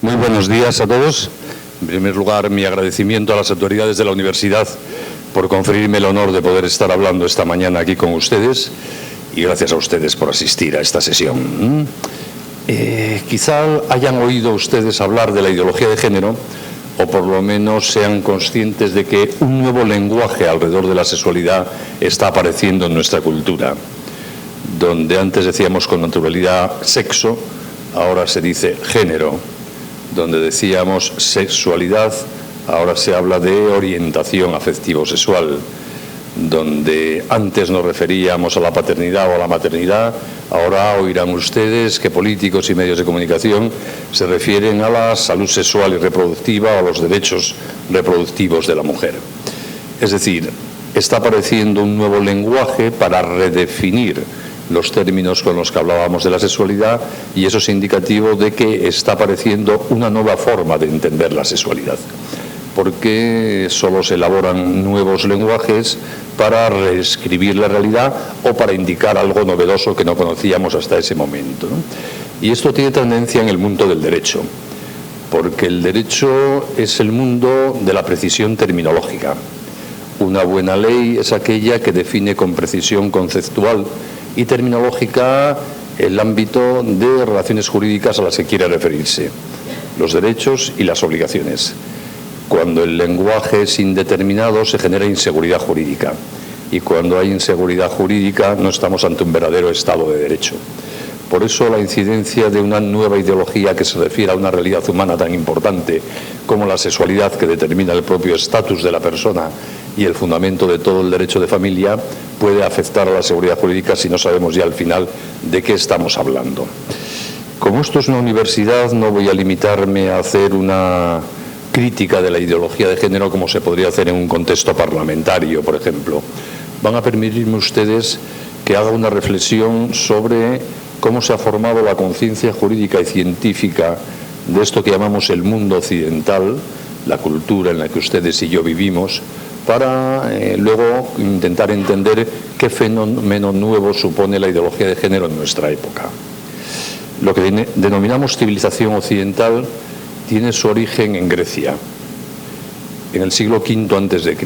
Muy buenos días a todos. En primer lugar, mi agradecimiento a las autoridades de la universidad por conferirme el honor de poder estar hablando esta mañana aquí con ustedes y gracias a ustedes por asistir a esta sesión. Quizá hayan oído ustedes hablar de la ideología de género o por lo menos sean conscientes de que un nuevo lenguaje alrededor de la sexualidad está apareciendo en nuestra cultura. Donde antes decíamos con naturalidad sexo, ahora se dice género. Donde decíamos sexualidad, ahora se habla de orientación afectivo-sexual. Donde antes nos referíamos a la paternidad o a la maternidad, ahora oirán ustedes que políticos y medios de comunicación se refieren a la salud sexual y reproductiva o a los derechos reproductivos de la mujer. Es decir, está apareciendo un nuevo lenguaje para redefinir los términos con los que hablábamos de la sexualidad y eso es indicativo de que está apareciendo una nueva forma de entender la sexualidad. Porque solo se elaboran nuevos lenguajes para reescribir la realidad o para indicar algo novedoso que no conocíamos hasta ese momento, ¿no? Y esto tiene tendencia en el mundo del derecho, porque el derecho es el mundo de la precisión terminológica. Una buena ley es aquella que define con precisión conceptual y terminológica el ámbito de relaciones jurídicas a las que quiere referirse, los derechos y las obligaciones. Cuando el lenguaje es indeterminado se genera inseguridad jurídica y cuando hay inseguridad jurídica no estamos ante un verdadero Estado de Derecho. Por eso la incidencia de una nueva ideología que se refiere a una realidad humana tan importante como la sexualidad, que determina el propio estatus de la persona y el fundamento de todo el derecho de familia, puede afectar a la seguridad jurídica si no sabemos ya al final de qué estamos hablando. Como esto es una universidad, no voy a limitarme a hacer una crítica de la ideología de género como se podría hacer en un contexto parlamentario, por ejemplo. Van a permitirme ustedes que haga una reflexión sobre cómo se ha formado la conciencia jurídica y científica de esto que llamamos el mundo occidental, la cultura en la que ustedes y yo vivimos, para luego intentar entender qué fenómeno nuevo supone la ideología de género en nuestra época. Lo que denominamos civilización occidental tiene su origen en Grecia, en el siglo V a.C.,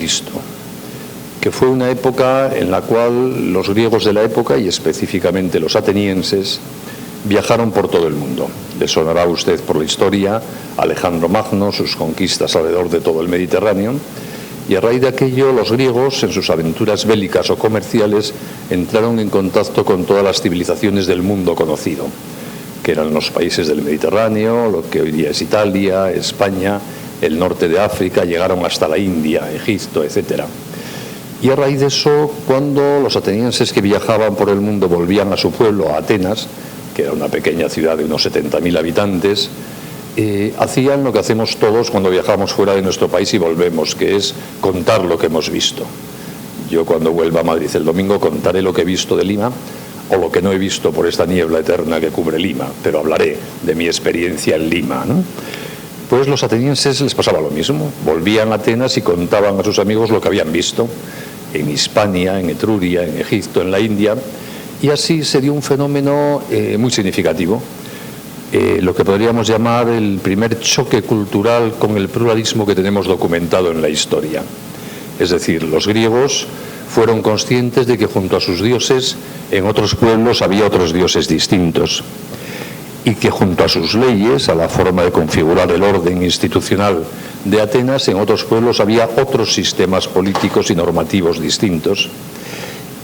que fue una época en la cual los griegos de la época, y específicamente los atenienses, viajaron por todo el mundo. Le sonará a usted por la historia Alejandro Magno, sus conquistas alrededor de todo el Mediterráneo, y a raíz de aquello los griegos, en sus aventuras bélicas o comerciales, entraron en contacto con todas las civilizaciones del mundo conocido, que eran los países del Mediterráneo, lo que hoy día es Italia, España, el norte de África, llegaron hasta la India, Egipto, etc. Y a raíz de eso, cuando los atenienses que viajaban por el mundo volvían a su pueblo, a Atenas, que era una pequeña ciudad de unos 70.000 habitantes, hacían lo que hacemos todos cuando viajamos fuera de nuestro país y volvemos, que es contar lo que hemos visto. Yo cuando vuelva a Madrid el domingo contaré lo que he visto de Lima, o lo que no he visto por esta niebla eterna que cubre Lima, pero hablaré de mi experiencia en Lima, ¿no? Pues los atenienses les pasaba lo mismo, volvían a Atenas y contaban a sus amigos lo que habían visto en Hispania, en Etruria, en Egipto, en la India, y así se dio un fenómeno muy significativo, lo que podríamos llamar el primer choque cultural con el pluralismo que tenemos documentado en la historia. Es decir, los griegos fueron conscientes de que junto a sus dioses en otros pueblos había otros dioses distintos y que junto a sus leyes, a la forma de configurar el orden institucional de Atenas, en otros pueblos había otros sistemas políticos y normativos distintos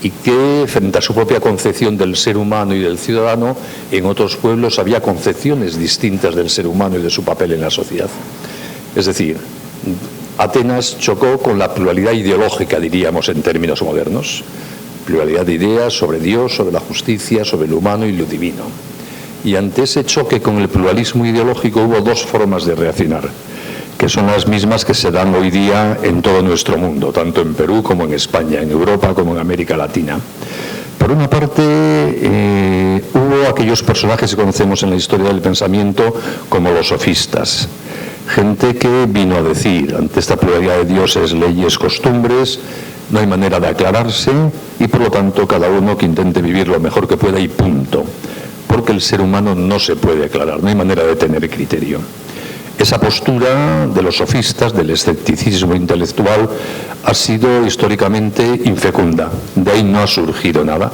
y que frente a su propia concepción del ser humano y del ciudadano, en otros pueblos había concepciones distintas del ser humano y de su papel en la sociedad. Es decir, Atenas chocó con la pluralidad ideológica, diríamos en términos modernos, pluralidad de ideas sobre Dios, sobre la justicia, sobre lo humano y lo divino. Y ante ese choque con el pluralismo ideológico hubo dos formas de reaccionar, que son las mismas que se dan hoy día en todo nuestro mundo, tanto en Perú como en España, en Europa como en América Latina. Por una parte, hubo aquellos personajes que conocemos en la historia del pensamiento como los sofistas, gente que vino a decir, ante esta pluralidad de dioses, leyes, costumbres, no hay manera de aclararse y por lo tanto cada uno que intente vivir lo mejor que pueda y punto, porque el ser humano no se puede aclarar, no hay manera de tener criterio. Esa postura de los sofistas, del escepticismo intelectual, ha sido históricamente infecunda. De ahí no ha surgido nada.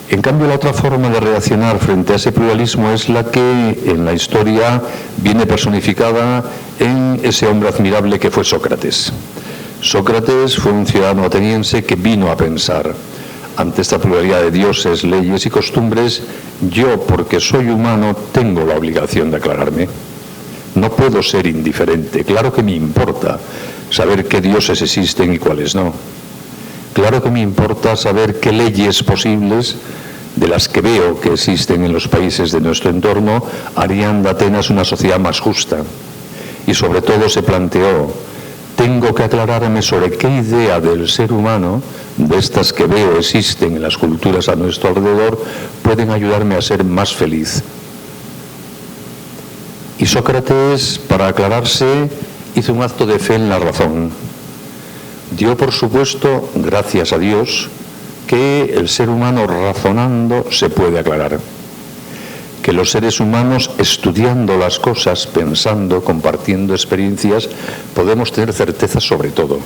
En cambio, la otra forma de reaccionar frente a ese pluralismo es la que en la historia viene personificada en ese hombre admirable que fue Sócrates. Sócrates fue un ciudadano ateniense que vino a pensar: ante esta pluralidad de dioses, leyes y costumbres, yo, porque soy humano, tengo la obligación de aclararme. No puedo ser indiferente. Claro que me importa saber qué dioses existen y cuáles no. Claro que me importa saber qué leyes posibles, de las que veo que existen en los países de nuestro entorno, harían de Atenas una sociedad más justa. Y sobre todo se planteó: tengo que aclararme sobre qué idea del ser humano, de estas que veo existen en las culturas a nuestro alrededor, pueden ayudarme a ser más feliz. Y Sócrates, para aclararse, hizo un acto de fe en la razón. Dio por supuesto, gracias a Dios, que el ser humano razonando se puede aclarar. Que los seres humanos, estudiando las cosas, pensando, compartiendo experiencias, podemos tener certeza sobre todo.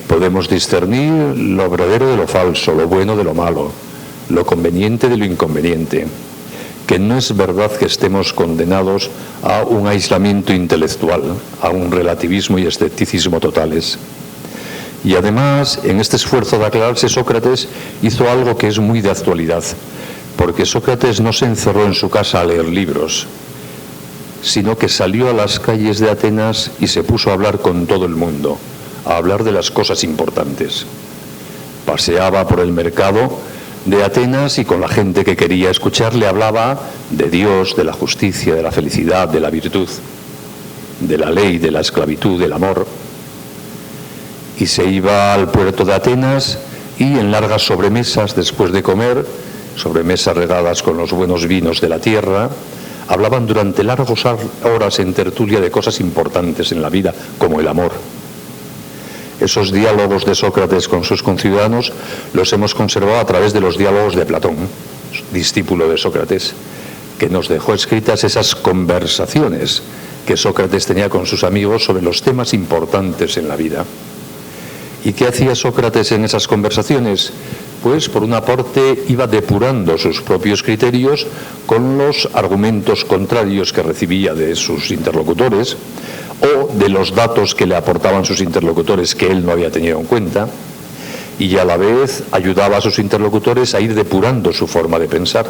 Podemos discernir lo verdadero de lo falso, lo bueno de lo malo, lo conveniente de lo inconveniente. Que no es verdad que estemos condenados a un aislamiento intelectual, a un relativismo y escepticismo totales. Y además, en este esfuerzo de aclararse, Sócrates hizo algo que es muy de actualidad, porque Sócrates no se encerró en su casa a leer libros, sino que salió a las calles de Atenas y se puso a hablar con todo el mundo, a hablar de las cosas importantes. Paseaba por el mercado de Atenas y con la gente que quería escucharle hablaba de Dios, de la justicia, de la felicidad, de la virtud, de la ley, de la esclavitud, del amor. Y se iba al puerto de Atenas y en largas sobremesas después de comer, sobremesas regadas con los buenos vinos de la tierra, hablaban durante largas horas en tertulia de cosas importantes en la vida, como el amor. Esos diálogos de Sócrates con sus conciudadanos los hemos conservado a través de los diálogos de Platón, discípulo de Sócrates, que nos dejó escritas esas conversaciones que Sócrates tenía con sus amigos sobre los temas importantes en la vida. ¿Y qué hacía Sócrates en esas conversaciones? Pues por una parte iba depurando sus propios criterios con los argumentos contrarios que recibía de sus interlocutores o de los datos que le aportaban sus interlocutores que él no había tenido en cuenta, y a la vez ayudaba a sus interlocutores a ir depurando su forma de pensar,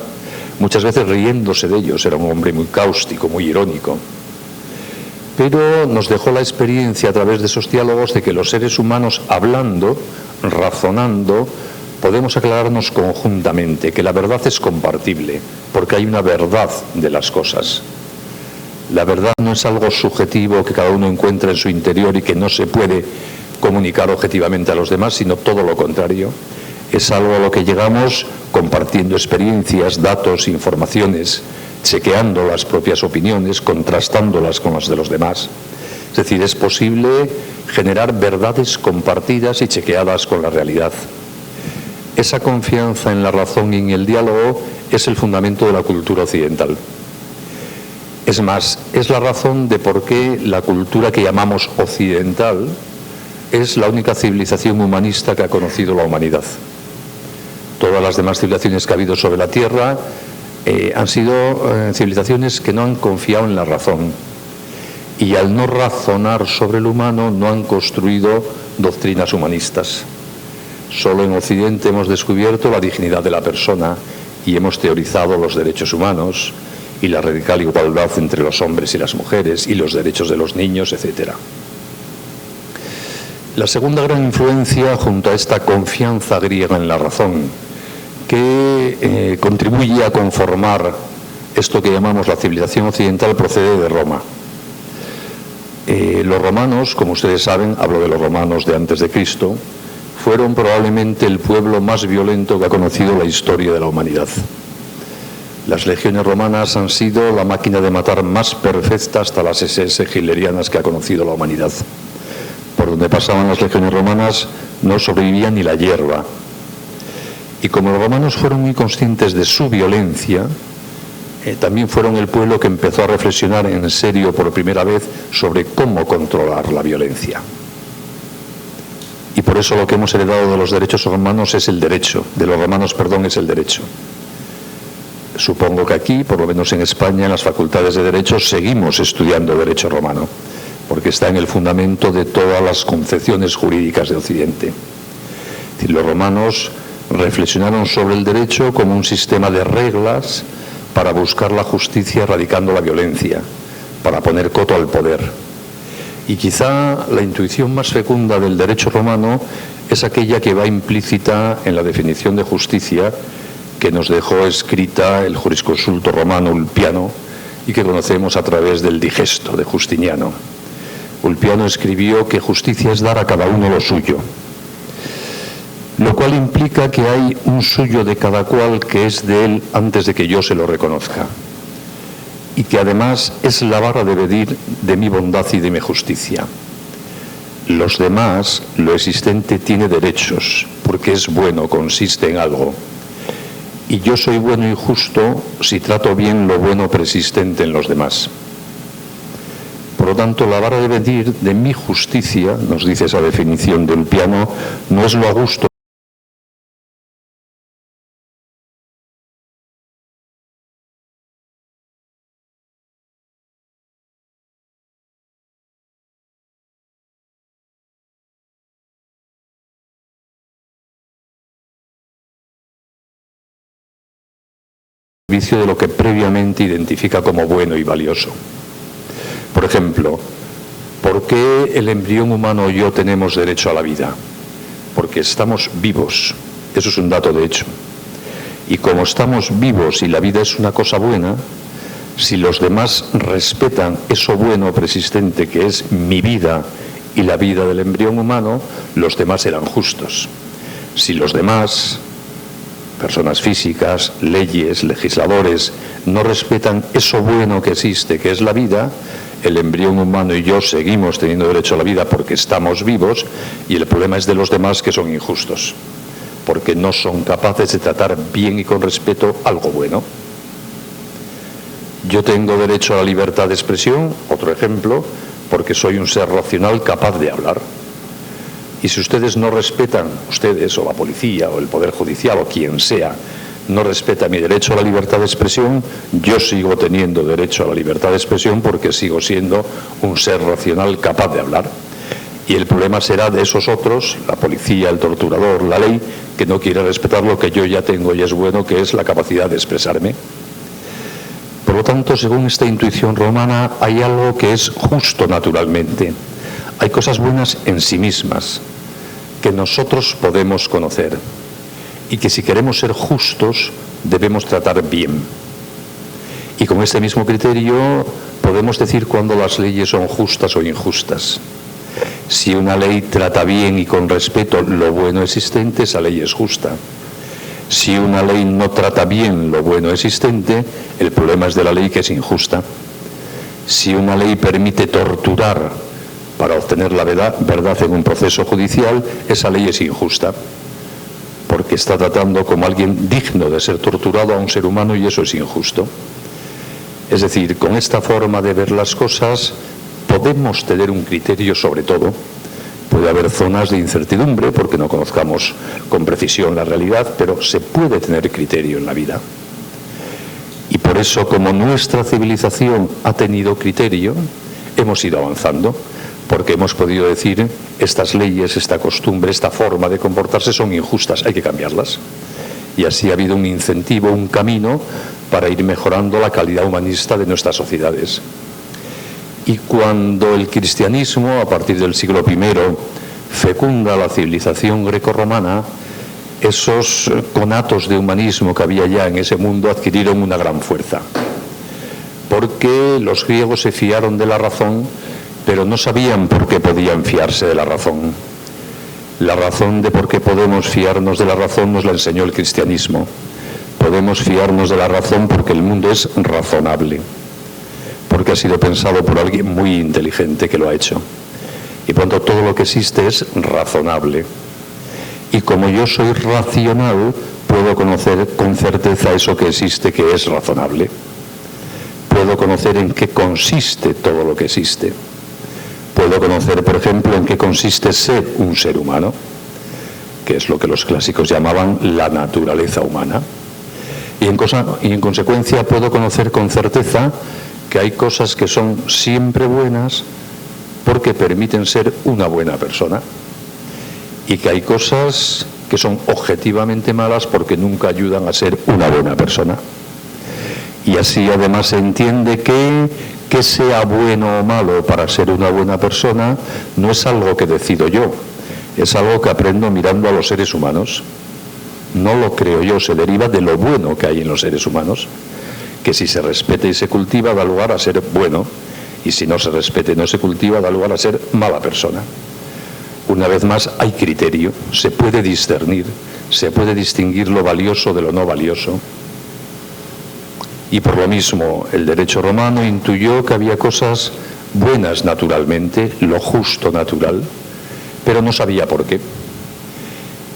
muchas veces riéndose de ellos. Era un hombre muy cáustico, muy irónico. Pero nos dejó la experiencia a través de esos diálogos de que los seres humanos, hablando, razonando, podemos aclararnos conjuntamente, que la verdad es compartible, porque hay una verdad de las cosas. La verdad no es algo subjetivo que cada uno encuentra en su interior y que no se puede comunicar objetivamente a los demás, sino todo lo contrario. Es algo a lo que llegamos compartiendo experiencias, datos, informaciones, chequeando las propias opiniones, contrastándolas con las de los demás. Es decir, es posible generar verdades compartidas y chequeadas con la realidad. Esa confianza en la razón y en el diálogo es el fundamento de la cultura occidental. Es más, es la razón de por qué la cultura que llamamos occidental es la única civilización humanista que ha conocido la humanidad. Todas las demás civilizaciones que ha habido sobre la Tierra han sido civilizaciones que no han confiado en la razón, y al no razonar sobre el humano no han construido doctrinas humanistas. Solo en Occidente hemos descubierto la dignidad de la persona y hemos teorizado los derechos humanos y la radical igualdad entre los hombres y las mujeres y los derechos de los niños, etc. La segunda gran influencia, junto a esta confianza griega en la razón, que contribuye a conformar esto que llamamos la civilización occidental, procede de Roma. Los romanos, como ustedes saben, hablo de los romanos de antes de Cristo, fueron probablemente el pueblo más violento que ha conocido la historia de la humanidad. Las legiones romanas han sido la máquina de matar más perfecta hasta las SS hitlerianas que ha conocido la humanidad. Por donde pasaban las legiones romanas no sobrevivía ni la hierba. Y como los romanos fueron muy conscientes de su violencia, también fueron el pueblo que empezó a reflexionar en serio por primera vez sobre cómo controlar la violencia. Y por eso lo que hemos heredado de los derechos romanos es el derecho, de los romanos, perdón, es el derecho. Supongo que aquí, por lo menos en España, en las facultades de Derecho, seguimos estudiando derecho romano, porque está en el fundamento de todas las concepciones jurídicas de Occidente. Es decir, los romanos reflexionaron sobre el derecho como un sistema de reglas para buscar la justicia erradicando la violencia, para poner coto al poder. Y quizá la intuición más fecunda del derecho romano es aquella que va implícita en la definición de justicia que nos dejó escrita el jurisconsulto romano Ulpiano y que conocemos a través del Digesto de Justiniano. Ulpiano escribió que justicia es dar a cada uno lo suyo, lo cual implica que hay un suyo de cada cual que es de él antes de que yo se lo reconozca, y que además es la vara de medir de mi bondad y de mi justicia. Los demás, lo existente, tiene derechos, porque es bueno, consiste en algo. Y yo soy bueno y justo si trato bien lo bueno persistente en los demás. Por lo tanto, la vara de medir de mi justicia, nos dice esa definición del Ulpiano, no es lo a gusto de lo que previamente identifica como bueno y valioso. Por ejemplo, ¿por qué el embrión humano y yo tenemos derecho a la vida? Porque estamos vivos, eso es un dato de hecho. Y como estamos vivos y la vida es una cosa buena, si los demás respetan eso bueno persistente que es mi vida y la vida del embrión humano, los demás serán justos. Si los demás, personas físicas, leyes, legisladores, no respetan eso bueno que existe, que es la vida, el embrión humano y yo seguimos teniendo derecho a la vida porque estamos vivos, y el problema es de los demás, que son injustos, porque no son capaces de tratar bien y con respeto algo bueno. Yo tengo derecho a la libertad de expresión, otro ejemplo, porque soy un ser racional capaz de hablar. Y si ustedes no respetan, ustedes o la policía o el Poder Judicial o quien sea, no respeta mi derecho a la libertad de expresión, yo sigo teniendo derecho a la libertad de expresión porque sigo siendo un ser racional capaz de hablar. Y el problema será de esos otros, la policía, el torturador, la ley, que no quiere respetar lo que yo ya tengo y es bueno, que es la capacidad de expresarme. Por lo tanto, según esta intuición romana, hay algo que es justo naturalmente. Hay cosas buenas en sí mismas que nosotros podemos conocer y que si queremos ser justos debemos tratar bien. Y con este mismo criterio podemos decir cuándo las leyes son justas o injustas. Si una ley trata bien y con respeto lo bueno existente, esa ley es justa. Si una ley no trata bien lo bueno existente, el problema es de la ley, que es injusta. Si una ley permite torturar para obtener la verdad en un proceso judicial, esa ley es injusta, porque está tratando como alguien digno de ser torturado a un ser humano, y eso es injusto. Es decir, con esta forma de ver las cosas podemos tener un criterio sobre todo. Puede haber zonas de incertidumbre porque no conozcamos con precisión la realidad, pero se puede tener criterio en la vida. Y por eso, como nuestra civilización ha tenido criterio, hemos ido avanzando, porque hemos podido decir, estas leyes, esta costumbre, esta forma de comportarse son injustas, hay que cambiarlas. Y así ha habido un incentivo, un camino para ir mejorando la calidad humanista de nuestras sociedades. Y cuando el cristianismo, a partir del siglo I, fecunda la civilización grecorromana, esos conatos de humanismo que había ya en ese mundo adquirieron una gran fuerza. Porque los griegos se fiaron de la razón, pero no sabían por qué podían fiarse de la razón. La razón de por qué podemos fiarnos de la razón nos la enseñó el cristianismo. Podemos fiarnos de la razón porque el mundo es razonable, porque ha sido pensado por alguien muy inteligente que lo ha hecho. Y por lo tanto todo lo que existe es razonable. Y como yo soy racional, puedo conocer con certeza eso que existe, que es razonable. conocer en qué consiste todo lo que existe. Puedo conocer, por ejemplo, en qué consiste ser un ser humano, que es lo que los clásicos llamaban la naturaleza humana. Y en consecuencia puedo conocer con certeza que hay cosas que son siempre buenas porque permiten ser una buena persona, y que hay cosas que son objetivamente malas porque nunca ayudan a ser una buena persona. Y así además se entiende que sea bueno o malo para ser una buena persona no es algo que decido yo, es algo que aprendo mirando a los seres humanos. No lo creo yo, se deriva de lo bueno que hay en los seres humanos, que si se respeta y se cultiva da lugar a ser bueno, y si no se respeta y no se cultiva da lugar a ser mala persona. Una vez más, hay criterio, se puede discernir, se puede distinguir lo valioso de lo no valioso. Y por lo mismo, el derecho romano intuyó que había cosas buenas naturalmente, lo justo natural, pero no sabía por qué.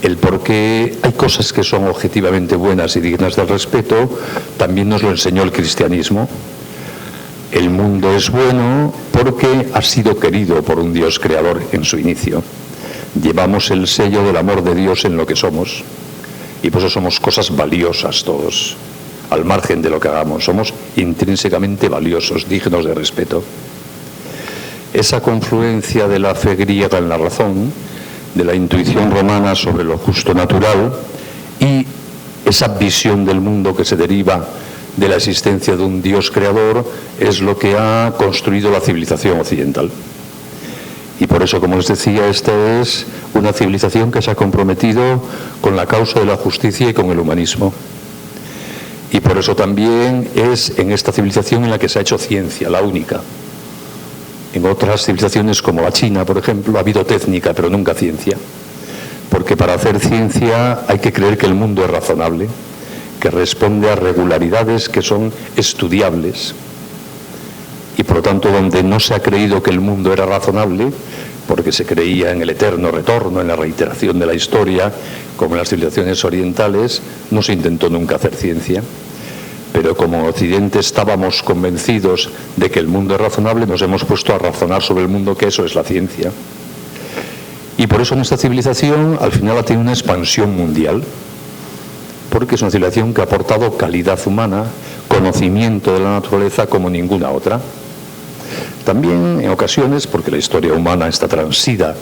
El por qué hay cosas que son objetivamente buenas y dignas de respeto también nos lo enseñó el cristianismo. El mundo es bueno porque ha sido querido por un Dios creador en su inicio. Llevamos el sello del amor de Dios en lo que somos, y por eso somos cosas valiosas todos, al margen de lo que hagamos. Somos intrínsecamente valiosos, dignos de respeto. Esa confluencia de la fe griega en la razón, de la intuición romana sobre lo justo natural, y esa visión del mundo que se deriva de la existencia de un Dios creador, es lo que ha construido la civilización occidental. Y por eso, como les decía, esta es una civilización que se ha comprometido con la causa de la justicia y con el humanismo. Y por eso también es en esta civilización en la que se ha hecho ciencia, la única. En otras civilizaciones como la China, por ejemplo, ha habido técnica, pero nunca ciencia. Porque para hacer ciencia hay que creer que el mundo es razonable, que responde a regularidades que son estudiables. Y por lo tanto, donde no se ha creído que el mundo era razonable, porque se creía en el eterno retorno, en la reiteración de la historia, como en las civilizaciones orientales, no se intentó nunca hacer ciencia. Pero como en Occidente estábamos convencidos de que el mundo es razonable, nos hemos puesto a razonar sobre el mundo, que eso es la ciencia. Y por eso nuestra civilización al final ha tenido una expansión mundial, porque es una civilización que ha aportado calidad humana, conocimiento de la naturaleza como ninguna otra. También en ocasiones, porque la historia humana está transida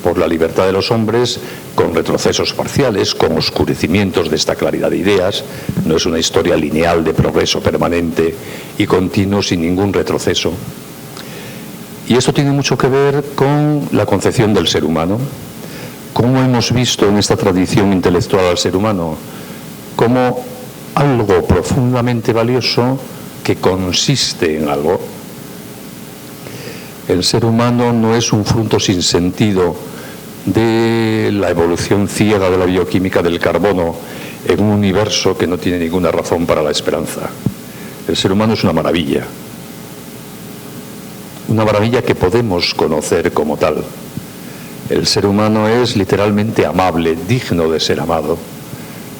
por la libertad de los hombres, con retrocesos parciales, con oscurecimientos de esta claridad de ideas. No es una historia lineal de progreso permanente y continuo sin ningún retroceso. Y esto tiene mucho que ver con la concepción del ser humano. ¿Cómo hemos visto en esta tradición intelectual al ser humano? Como algo profundamente valioso que consiste en algo. El ser humano no es un fruto sin sentido de la evolución ciega de la bioquímica del carbono en un universo que no tiene ninguna razón para la esperanza. El ser humano es una maravilla que podemos conocer como tal. El ser humano es literalmente amable, digno de ser amado,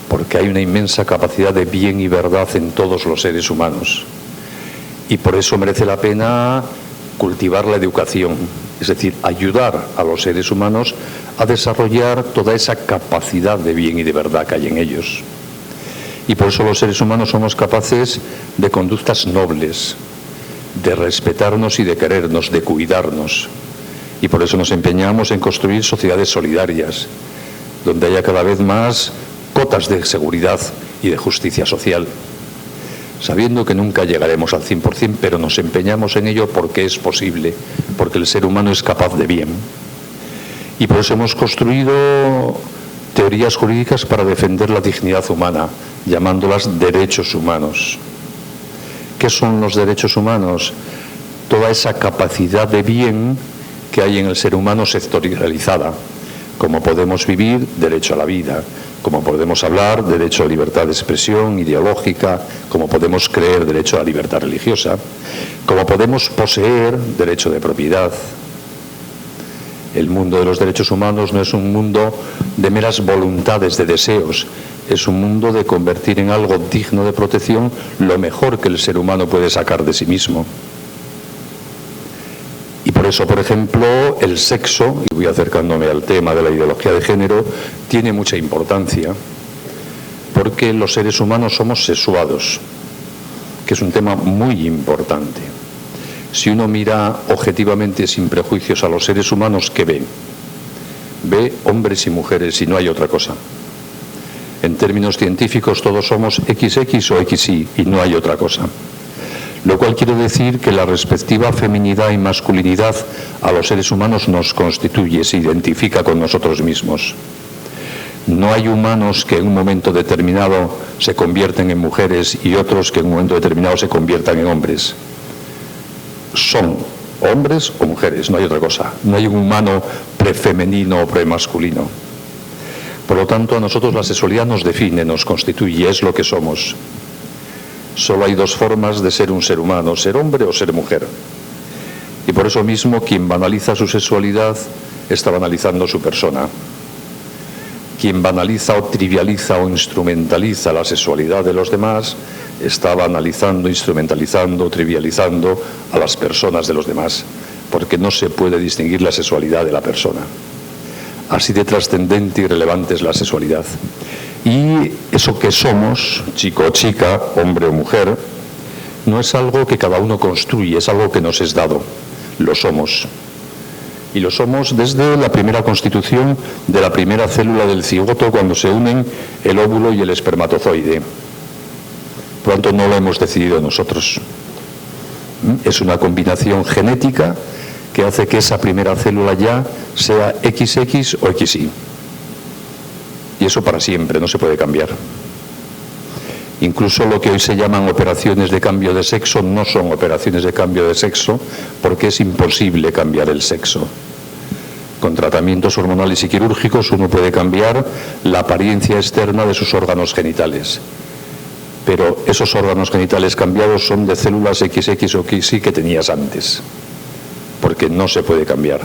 porque hay una inmensa capacidad de bien y verdad en todos los seres humanos. Y por eso merece la pena cultivar la educación, es decir, ayudar a los seres humanos a desarrollar toda esa capacidad de bien y de verdad que hay en ellos. Y por eso los seres humanos somos capaces de conductas nobles, de respetarnos y de querernos, de cuidarnos. Y por eso nos empeñamos en construir sociedades solidarias, donde haya cada vez más cotas de seguridad y de justicia social, sabiendo que nunca llegaremos al 100%, pero nos empeñamos en ello porque es posible, porque el ser humano es capaz de bien. Y por eso hemos construido teorías jurídicas para defender la dignidad humana, llamándolas derechos humanos. ¿Qué son los derechos humanos? Toda esa capacidad de bien que hay en el ser humano sectorializada. Como podemos vivir, derecho a la vida. Como podemos hablar, derecho a libertad de expresión ideológica. Como podemos creer, derecho a la libertad religiosa. Como podemos poseer, derecho de propiedad. El mundo de los derechos humanos no es un mundo de meras voluntades, de deseos, es un mundo de convertir en algo digno de protección lo mejor que el ser humano puede sacar de sí mismo. Y por eso, por ejemplo, el sexo, y voy acercándome al tema de la ideología de género, tiene mucha importancia, porque los seres humanos somos sexuados, que es un tema muy importante. Si uno mira objetivamente, sin prejuicios, a los seres humanos, ¿qué ve? Ve hombres y mujeres y no hay otra cosa. En términos científicos todos somos XX o XY y no hay otra cosa. Lo cual quiere decir que la respectiva feminidad y masculinidad a los seres humanos nos constituye, se identifica con nosotros mismos. No hay humanos que en un momento determinado se convierten en mujeres y otros que en un momento determinado se conviertan en hombres. Son hombres o mujeres, no hay otra cosa. No hay un humano prefemenino o premasculino. Por lo tanto, a nosotros la sexualidad nos define, nos constituye, es lo que somos. Solo hay dos formas de ser un ser humano, ser hombre o ser mujer. Y por eso mismo, quien banaliza su sexualidad está banalizando su persona. Quien banaliza o trivializa o instrumentaliza la sexualidad de los demás está banalizando, instrumentalizando, trivializando a las personas de los demás, porque no se puede distinguir la sexualidad de la persona. Así de trascendente y relevante es la sexualidad. Y eso que somos, chico o chica, hombre o mujer, no es algo que cada uno construye, es algo que nos es dado. Lo somos. Y lo somos desde la primera constitución de la primera célula del cigoto, cuando se unen el óvulo y el espermatozoide. Por lo tanto, no lo hemos decidido nosotros. Es una combinación genética que hace que esa primera célula ya sea XX o XY. Y eso para siempre, no se puede cambiar. Incluso lo que hoy se llaman operaciones de cambio de sexo no son operaciones de cambio de sexo, porque es imposible cambiar el sexo. Con tratamientos hormonales y quirúrgicos uno puede cambiar la apariencia externa de sus órganos genitales. Pero esos órganos genitales cambiados son de células XX o XY que tenías antes, porque no se puede cambiar.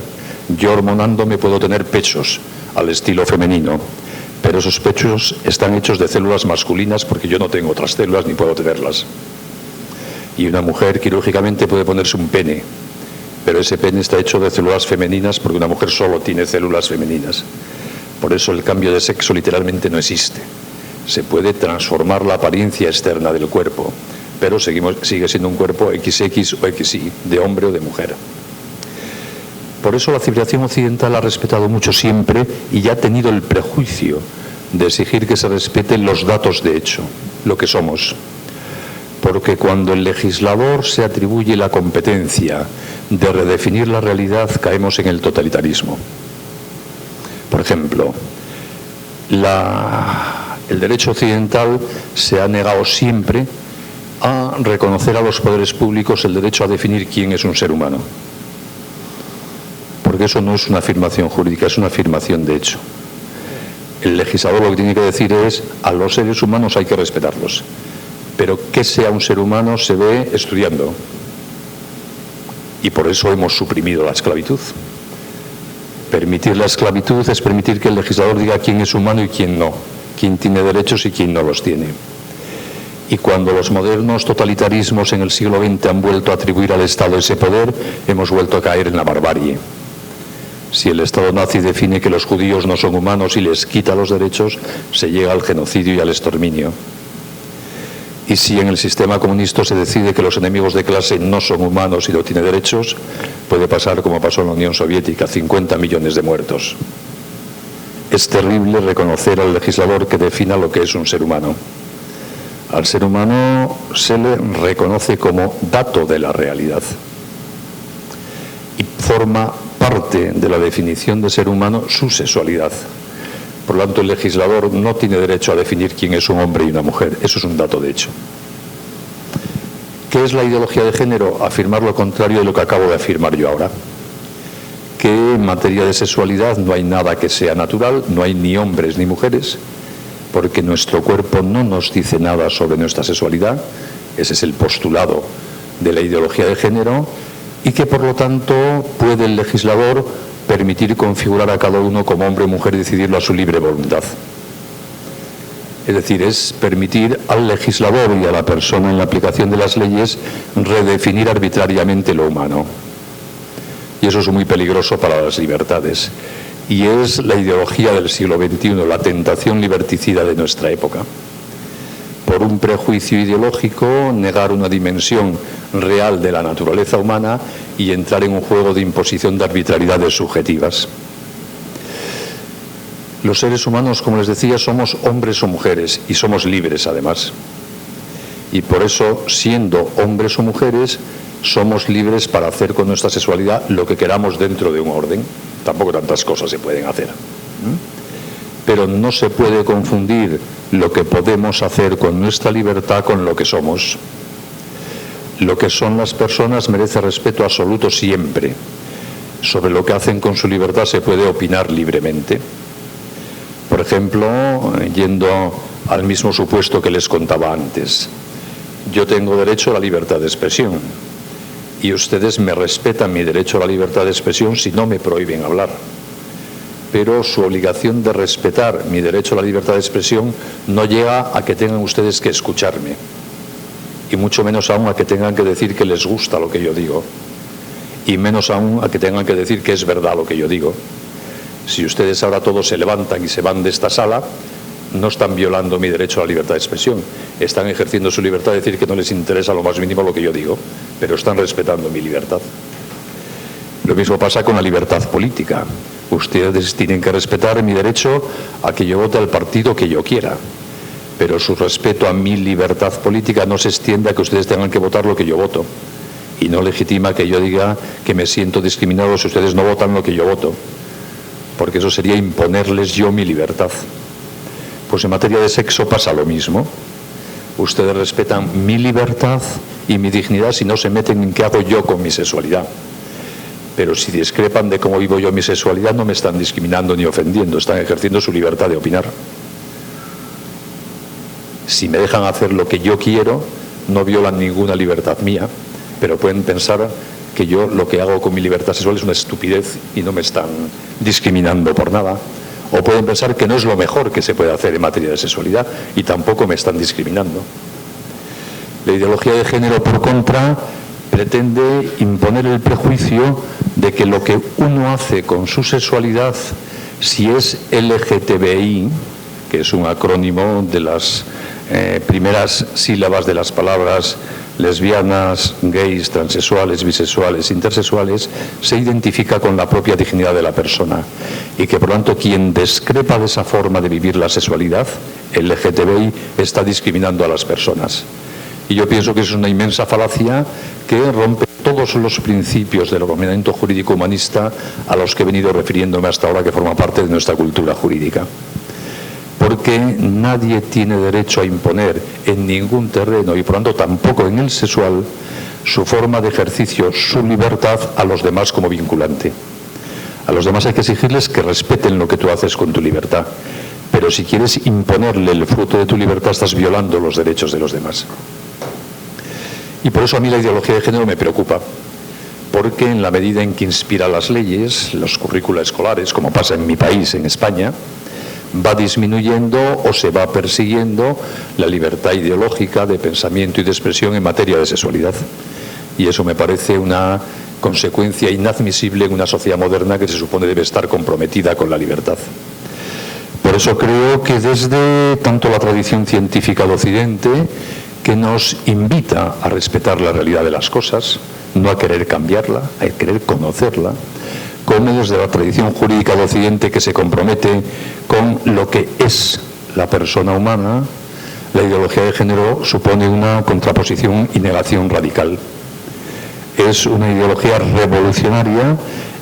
Yo hormonándome puedo tener pechos al estilo femenino, pero esos pechos están hechos de células masculinas porque yo no tengo otras células ni puedo tenerlas. Y una mujer quirúrgicamente puede ponerse un pene, pero ese pene está hecho de células femeninas porque una mujer solo tiene células femeninas. Por eso el cambio de sexo literalmente no existe. Se puede transformar la apariencia externa del cuerpo, pero sigue siendo un cuerpo XX o XY, de hombre o de mujer. Por eso la civilización occidental ha respetado mucho siempre y ya ha tenido el prejuicio de exigir que se respeten los datos de hecho, lo que somos. Porque cuando el legislador se atribuye la competencia de redefinir la realidad, caemos en el totalitarismo. Por ejemplo, el derecho occidental se ha negado siempre a reconocer a los poderes públicos el derecho a definir quién es un ser humano. Porque eso no es una afirmación jurídica, es una afirmación de hecho. El legislador lo que tiene que decir es, a los seres humanos hay que respetarlos, pero que sea un ser humano se ve estudiando. Y por eso hemos suprimido la esclavitud. Permitir la esclavitud es permitir que el legislador diga quién es humano y quién no, quién tiene derechos y quién no los tiene. Y cuando los modernos totalitarismos en el siglo XX han vuelto a atribuir al Estado ese poder, hemos vuelto a caer en la barbarie. Si el Estado nazi define que los judíos no son humanos y les quita los derechos, se llega al genocidio y al exterminio. Y si en el sistema comunista se decide que los enemigos de clase no son humanos y no tienen derechos, puede pasar como pasó en la Unión Soviética, 50 millones de muertos. Es terrible reconocer al legislador que defina lo que es un ser humano. Al ser humano se le reconoce como dato de la realidad y forma parte de la definición de ser humano su sexualidad. Por lo tanto, el legislador no tiene derecho a definir quién es un hombre y una mujer. Eso es un dato de hecho. ¿Qué es la ideología de género? Afirmar lo contrario de lo que acabo de afirmar yo ahora. Que en materia de sexualidad no hay nada que sea natural, no hay ni hombres ni mujeres, porque nuestro cuerpo no nos dice nada sobre nuestra sexualidad. Ese es el postulado de la ideología de género, y que por lo tanto puede el legislador permitir configurar a cada uno como hombre o mujer y decidirlo a su libre voluntad. Es decir, es permitir al legislador y a la persona en la aplicación de las leyes redefinir arbitrariamente lo humano. Y eso es muy peligroso para las libertades. Y es la ideología del siglo XXI, la tentación liberticida de nuestra época. Por un prejuicio ideológico, negar una dimensión real de la naturaleza humana y entrar en un juego de imposición de arbitrariedades subjetivas. Los seres humanos, como les decía, somos hombres o mujeres y somos libres además. Y por eso, siendo hombres o mujeres, somos libres para hacer con nuestra sexualidad lo que queramos dentro de un orden. Tampoco tantas cosas se pueden hacer. Pero no se puede confundir lo que podemos hacer con nuestra libertad con lo que somos. Lo que son las personas merece respeto absoluto siempre. Sobre lo que hacen con su libertad se puede opinar libremente. Por ejemplo, yendo al mismo supuesto que les contaba antes, yo tengo derecho a la libertad de expresión y ustedes me respetan mi derecho a la libertad de expresión si no me prohíben hablar. Pero su obligación de respetar mi derecho a la libertad de expresión no llega a que tengan ustedes que escucharme, y mucho menos aún a que tengan que decir que les gusta lo que yo digo, y menos aún a que tengan que decir que es verdad lo que yo digo. Si ustedes ahora todos se levantan y se van de esta sala, no están violando mi derecho a la libertad de expresión, están ejerciendo su libertad de decir que no les interesa lo más mínimo lo que yo digo, pero están respetando mi libertad. Lo mismo pasa con la libertad política. Ustedes tienen que respetar mi derecho a que yo vote al partido que yo quiera, pero su respeto a mi libertad política no se extiende a que ustedes tengan que votar lo que yo voto, y no legitima que yo diga que me siento discriminado si ustedes no votan lo que yo voto, porque eso sería imponerles yo mi libertad. Pues en materia de sexo pasa lo mismo. Ustedes respetan mi libertad y mi dignidad si no se meten en qué hago yo con mi sexualidad. Pero si discrepan de cómo vivo yo mi sexualidad, no me están discriminando ni ofendiendo, están ejerciendo su libertad de opinar. Si me dejan hacer lo que yo quiero, no violan ninguna libertad mía, pero pueden pensar que yo lo que hago con mi libertad sexual es una estupidez y no me están discriminando por nada. O pueden pensar que no es lo mejor que se puede hacer en materia de sexualidad y tampoco me están discriminando. La ideología de género, por contra, pretende imponer el prejuicio de que lo que uno hace con su sexualidad, si es LGTBI, que es un acrónimo de las primeras sílabas de las palabras lesbianas, gays, transexuales, bisexuales, intersexuales, se identifica con la propia dignidad de la persona, y que por lo tanto quien discrepa de esa forma de vivir la sexualidad, el LGTBI, está discriminando a las personas. Y yo pienso que es una inmensa falacia que rompe todos los principios del ordenamiento jurídico humanista a los que he venido refiriéndome hasta ahora, que forman parte de nuestra cultura jurídica. Porque nadie tiene derecho a imponer en ningún terreno, y por lo tanto tampoco en el sexual, su forma de ejercicio, su libertad a los demás como vinculante. A los demás hay que exigirles que respeten lo que tú haces con tu libertad, pero si quieres imponerle el fruto de tu libertad, estás violando los derechos de los demás. Y por eso a mí la ideología de género me preocupa, porque en la medida en que inspira las leyes, los currículos escolares, como pasa en mi país, en España, va disminuyendo o se va persiguiendo la libertad ideológica de pensamiento y de expresión en materia de sexualidad. Y eso me parece una consecuencia inadmisible en una sociedad moderna que se supone debe estar comprometida con la libertad. Por eso creo que desde tanto la tradición científica de Occidente, que nos invita a respetar la realidad de las cosas, no a querer cambiarla, a querer conocerla, como desde la tradición jurídica de Occidente, que se compromete con lo que es la persona humana, la ideología de género supone una contraposición y negación radical. Es una ideología revolucionaria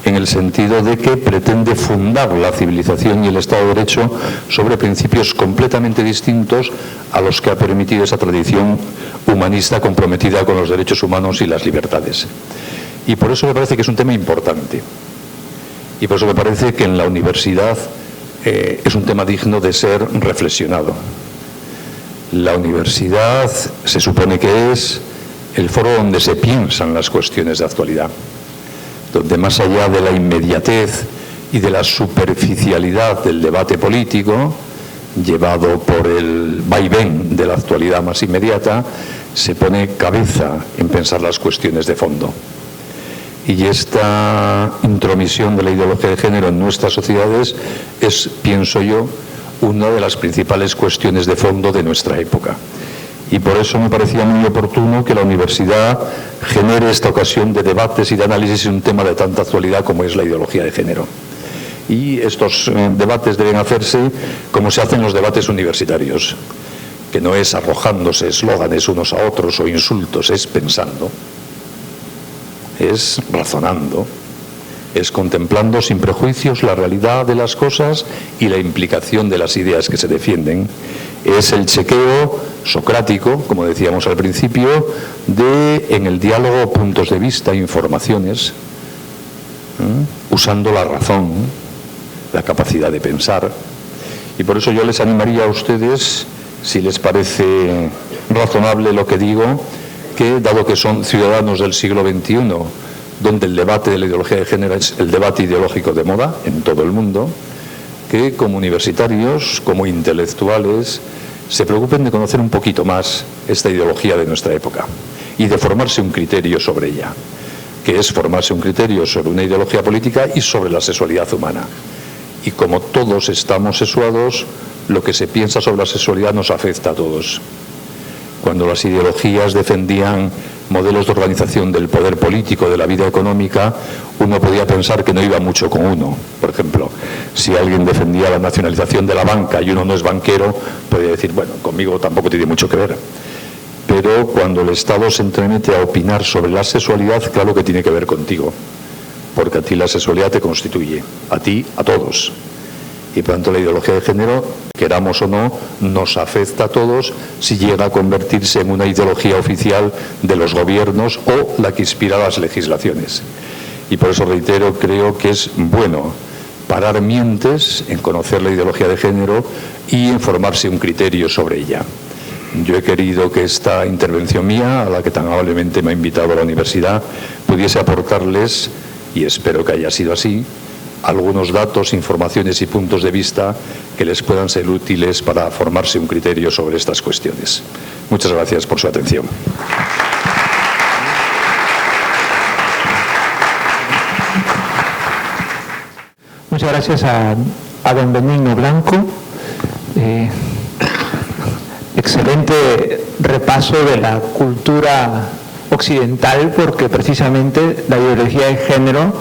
en el sentido de que pretende fundar la civilización y el Estado de Derecho sobre principios completamente distintos a los que ha permitido esa tradición humanista comprometida con los derechos humanos y las libertades. Y por eso me parece que es un tema importante. Y por eso me parece que en la universidad es un tema digno de ser reflexionado. La universidad se supone que es el foro donde se piensan las cuestiones de actualidad, donde más allá de la inmediatez y de la superficialidad del debate político, llevado por el vaivén de la actualidad más inmediata, se pone cabeza en pensar las cuestiones de fondo. Y esta intromisión de la ideología de género en nuestras sociedades es, pienso yo, una de las principales cuestiones de fondo de nuestra época. Y por eso me parecía muy oportuno que la universidad genere esta ocasión de debates y de análisis en un tema de tanta actualidad como es la ideología de género. Y estos debates deben hacerse como se hacen los debates universitarios, que no es arrojándose eslóganes unos a otros o insultos, es pensando, es razonando, es contemplando sin prejuicios la realidad de las cosas y la implicación de las ideas que se defienden. Es el chequeo socrático, como decíamos al principio, de en el diálogo puntos de vista, informaciones, usando la razón, la capacidad de pensar. Y por eso yo les animaría a ustedes, si les parece razonable lo que digo, que dado que son ciudadanos del siglo XXI, donde el debate de la ideología de género es el debate ideológico de moda en todo el mundo, que como universitarios, como intelectuales, se preocupen de conocer un poquito más esta ideología de nuestra época y de formarse un criterio sobre ella, que es formarse un criterio sobre una ideología política y sobre la sexualidad humana. Y como todos estamos sexuados, lo que se piensa sobre la sexualidad nos afecta a todos. Cuando las ideologías defendían modelos de organización del poder político, de la vida económica, uno podía pensar que no iba mucho con uno. Por ejemplo, si alguien defendía la nacionalización de la banca y uno no es banquero, podría decir, bueno, conmigo tampoco tiene mucho que ver. Pero cuando el Estado se entremete a opinar sobre la sexualidad, claro que tiene que ver contigo, porque a ti la sexualidad te constituye, a ti, a todos. Y por tanto la ideología de género, queramos o no, nos afecta a todos si llega a convertirse en una ideología oficial de los gobiernos o la que inspira las legislaciones. Y por eso reitero, creo que es bueno parar mientes en conocer la ideología de género y en formarse un criterio sobre ella. Yo he querido que esta intervención mía, a la que tan amablemente me ha invitado la universidad, pudiese aportarles, y espero que haya sido así, algunos datos, informaciones y puntos de vista que les puedan ser útiles para formarse un criterio sobre estas cuestiones. Muchas gracias por su atención. Muchas gracias a don Benigno Blanco. Excelente repaso de la cultura occidental, porque precisamente la ideología de género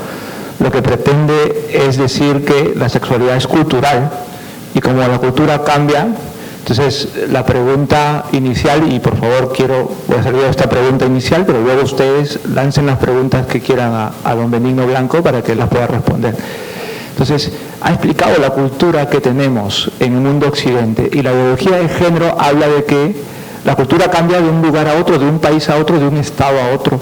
lo que pretende es decir que la sexualidad es cultural y como la cultura cambia, entonces la pregunta inicial, y por favor voy a hacer yo esta pregunta inicial, pero luego ustedes lancen las preguntas que quieran a don Benigno Blanco para que las pueda responder. Entonces, ha explicado la cultura que tenemos en el mundo occidente y la ideología de género habla de que la cultura cambia de un lugar a otro, de un país a otro, de un estado a otro.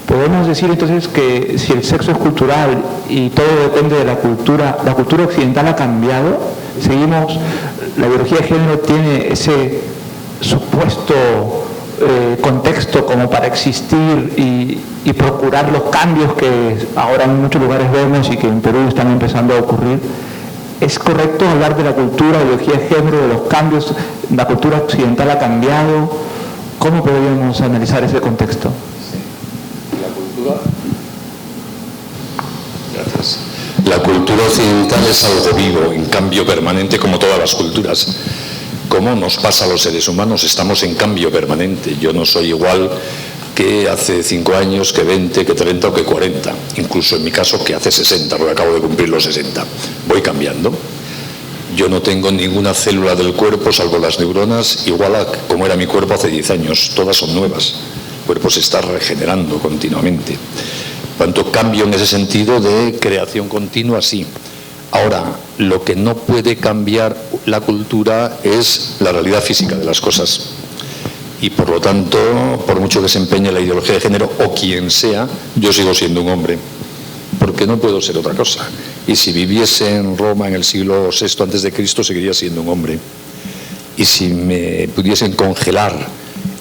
Podemos decir entonces que si el sexo es cultural y todo depende de la cultura occidental ha cambiado, la ideología de género tiene ese supuesto contexto como para existir y procurar los cambios que ahora en muchos lugares vemos y que en Perú están empezando a ocurrir. ¿Es correcto hablar de la cultura, ideología de género, de los cambios? ¿La cultura occidental ha cambiado? ¿Cómo podríamos analizar ese contexto? Gracias. La cultura occidental es algo vivo, en cambio permanente, como todas las culturas. Como nos pasa a los seres humanos, estamos en cambio permanente. Yo no soy igual que hace 5 años, que 20, que 30 o que 40. Incluso en mi caso que hace 60, porque acabo de cumplir los 60. Voy cambiando. Yo no tengo ninguna célula del cuerpo, salvo las neuronas, igual a como era mi cuerpo hace 10 años. Todas son nuevas. El cuerpo se está regenerando continuamente. Cuanto cambio en ese sentido de creación continua, sí. Ahora, lo que no puede cambiar la cultura es la realidad física de las cosas. Y por lo tanto, por mucho que se empeñe la ideología de género o quien sea, yo sigo siendo un hombre, porque no puedo ser otra cosa. Y si viviese en Roma en el siglo VI a.C., seguiría siendo un hombre. Y si me pudiesen congelar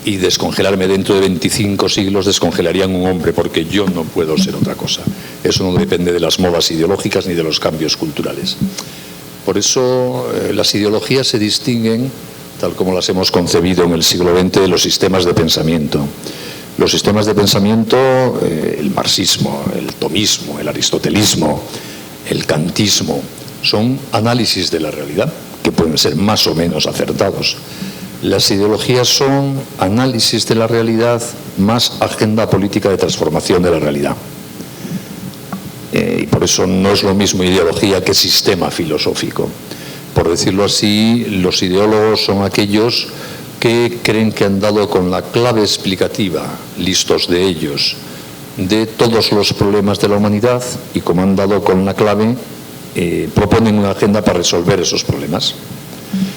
y descongelarme dentro de 25 siglos, descongelarían un hombre, porque yo no puedo ser otra cosa. Eso no depende de las modas ideológicas ni de los cambios culturales. Por eso las ideologías se distinguen, tal como las hemos concebido en el siglo XX, de los sistemas de pensamiento. Los sistemas de pensamiento, el marxismo, el tomismo, el aristotelismo, el kantismo, son análisis de la realidad, que pueden ser más o menos acertados. Las ideologías son análisis de la realidad más agenda política de transformación de la realidad. Y por eso no es lo mismo ideología que sistema filosófico. Por decirlo así, los ideólogos son aquellos que creen que han dado con la clave explicativa, listos de ellos, de todos los problemas de la humanidad, y como han dado con la clave, proponen una agenda para resolver esos problemas.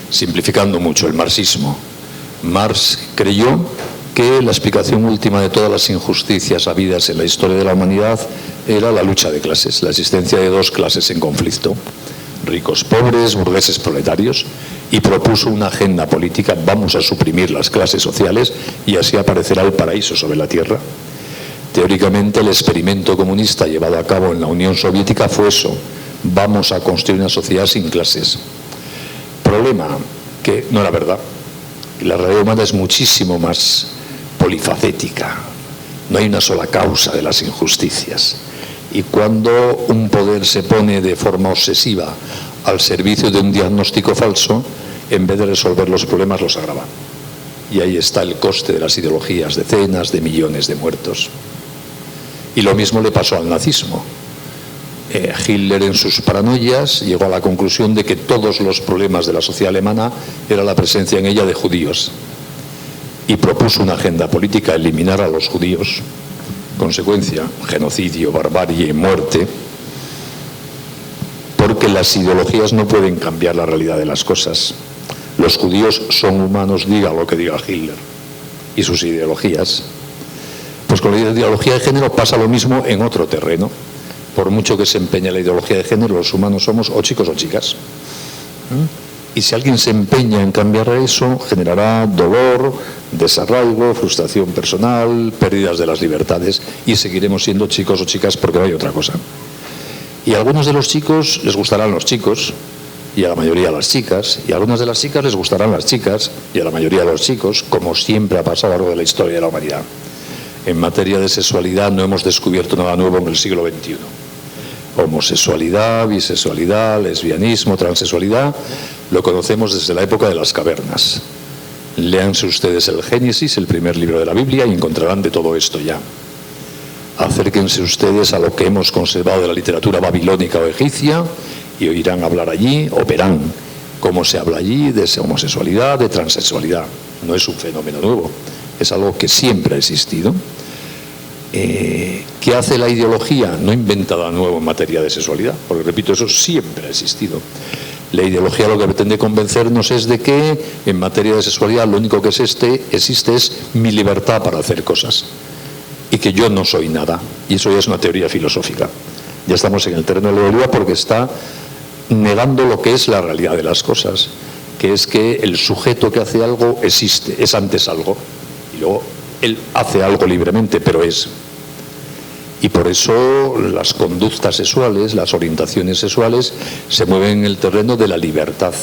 Simplificando mucho el marxismo, Marx creyó que la explicación última de todas las injusticias habidas en la historia de la humanidad era la lucha de clases, la existencia de dos clases en conflicto, ricos pobres, burgueses proletarios, y propuso una agenda política: vamos a suprimir las clases sociales y así aparecerá el paraíso sobre la tierra. Teóricamente, el experimento comunista llevado a cabo en la Unión Soviética fue eso: vamos a construir una sociedad sin clases. Problema que no era verdad. La realidad humana es muchísimo más polifacética. No hay una sola causa de las injusticias. Y cuando un poder se pone de forma obsesiva al servicio de un diagnóstico falso, en vez de resolver los problemas, los agrava. Y ahí está el coste de las ideologías: decenas de millones de muertos. Y lo mismo le pasó al nazismo. Hitler, en sus paranoias, llegó a la conclusión de que todos los problemas de la sociedad alemana era la presencia en ella de judíos, y propuso una agenda política: eliminar a los judíos. Consecuencia: genocidio, barbarie, muerte. Porque las ideologías no pueden cambiar la realidad de las cosas. Los judíos son humanos, diga lo que diga Hitler y sus ideologías. Pues con la ideología de género pasa lo mismo en otro terreno. Por mucho que se empeñe la ideología de género, los humanos somos o chicos o chicas. Y si alguien se empeña en cambiar eso, generará dolor, desarraigo, frustración personal, pérdidas de las libertades, y seguiremos siendo chicos o chicas porque no hay otra cosa. Y a algunos de los chicos les gustarán los chicos, y a la mayoría las chicas, y a algunas de las chicas les gustarán las chicas, y a la mayoría de los chicos, como siempre ha pasado a lo largo de la historia de la humanidad. En materia de sexualidad no hemos descubierto nada nuevo en el siglo XXI. Homosexualidad, bisexualidad, lesbianismo, transexualidad, lo conocemos desde la época de las cavernas. Léanse ustedes el Génesis, el primer libro de la Biblia, y encontrarán de todo esto ya. Acérquense ustedes a lo que hemos conservado de la literatura babilónica o egipcia y oirán hablar allí, o verán cómo se habla allí de homosexualidad, de transexualidad. No es un fenómeno nuevo, es algo que siempre ha existido. ¿Qué hace la ideología? No inventa nada nuevo en materia de sexualidad, porque repito, eso siempre ha existido. La ideología lo que pretende convencernos es de que en materia de sexualidad lo único que existe es mi libertad para hacer cosas, y que yo no soy nada. Y eso ya es una teoría filosófica. Ya estamos en el terreno de la ideología porque está negando lo que es la realidad de las cosas, que es que el sujeto que hace algo existe, es antes algo, y luego él hace algo libremente, pero es. Y por eso las conductas sexuales, las orientaciones sexuales, se mueven en el terreno de la libertad,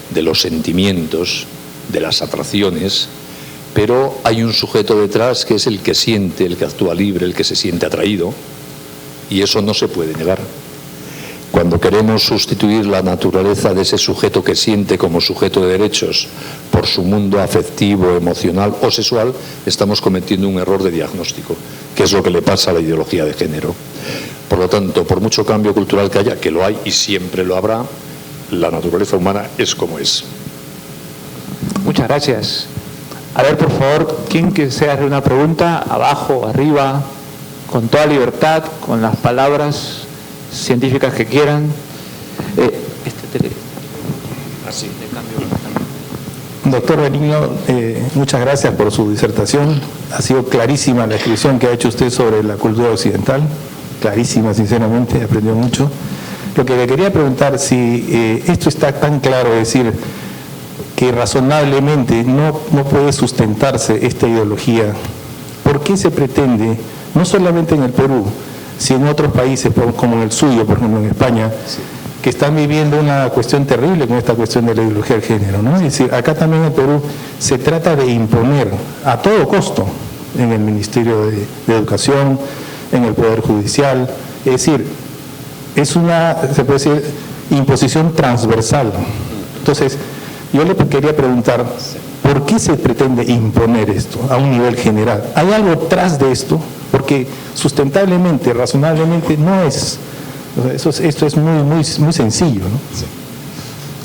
de los sentimientos, de las atracciones, pero hay un sujeto detrás que es el que siente, el que actúa libre, el que se siente atraído, y eso no se puede negar. Cuando queremos sustituir la naturaleza de ese sujeto que siente como sujeto de derechos por su mundo afectivo, emocional o sexual, estamos cometiendo un error de diagnóstico, que es lo que le pasa a la ideología de género. Por lo tanto, por mucho cambio cultural que haya, que lo hay y siempre lo habrá, la naturaleza humana es como es. Muchas gracias. A ver, por favor, ¿quién desea hacer una pregunta? Abajo, arriba, con toda libertad, con las palabras científicas que quieran. Así, de cambio. Doctor Benigno, muchas gracias por su disertación. Ha sido clarísima la descripción que ha hecho usted sobre la cultura occidental. Clarísima, sinceramente, aprendió mucho. Lo que le quería preguntar, si esto está tan claro, es decir, que razonablemente no puede sustentarse esta ideología, ¿por qué se pretende, no solamente en el Perú, sino en otros países como en el suyo, por ejemplo en España, que están viviendo una cuestión terrible con esta cuestión de la ideología del género, ¿no? Es decir, acá también en Perú se trata de imponer a todo costo en el Ministerio de Educación, en el Poder Judicial, es decir, es una, se puede decir, imposición transversal. Entonces, yo le quería preguntar, ¿por qué se pretende imponer esto a un nivel general? ¿Hay algo tras de esto? Porque sustentablemente, razonablemente, no es. Esto es muy sencillo, ¿no? Sí.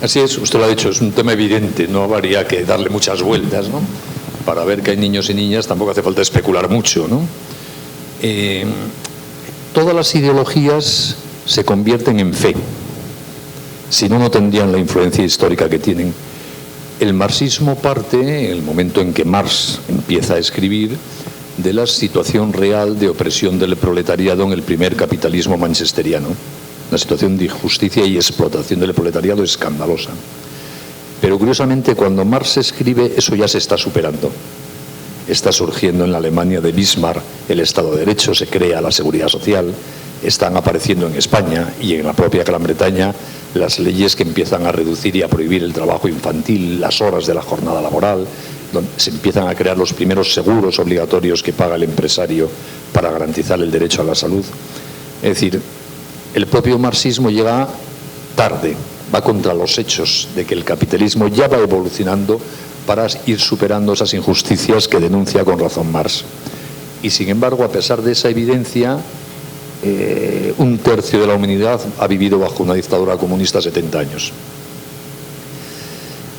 Así es, usted lo ha dicho, es un tema evidente, no habría que darle muchas vueltas, ¿no? Para ver que hay niños y niñas tampoco hace falta especular mucho, ¿no? Todas las ideologías se convierten en fe, si no, no tendrían la influencia histórica que tienen. El marxismo parte, en el momento en que Marx empieza a escribir, de la situación real de opresión del proletariado en el primer capitalismo manchesteriano. Una situación de injusticia y explotación del proletariado escandalosa. Pero curiosamente, cuando Marx escribe, eso ya se está superando. Está surgiendo en la Alemania de Bismarck el Estado de Derecho, se crea la Seguridad Social, están apareciendo en España y en la propia Gran Bretaña las leyes que empiezan a reducir y a prohibir el trabajo infantil, las horas de la jornada laboral, donde se empiezan a crear los primeros seguros obligatorios que paga el empresario para garantizar el derecho a la salud. Es decir, el propio marxismo llega tarde, va contra los hechos de que el capitalismo ya va evolucionando para ir superando esas injusticias que denuncia con razón Marx. Y sin embargo, a pesar de esa evidencia, un tercio de la humanidad ha vivido bajo una dictadura comunista 70 años.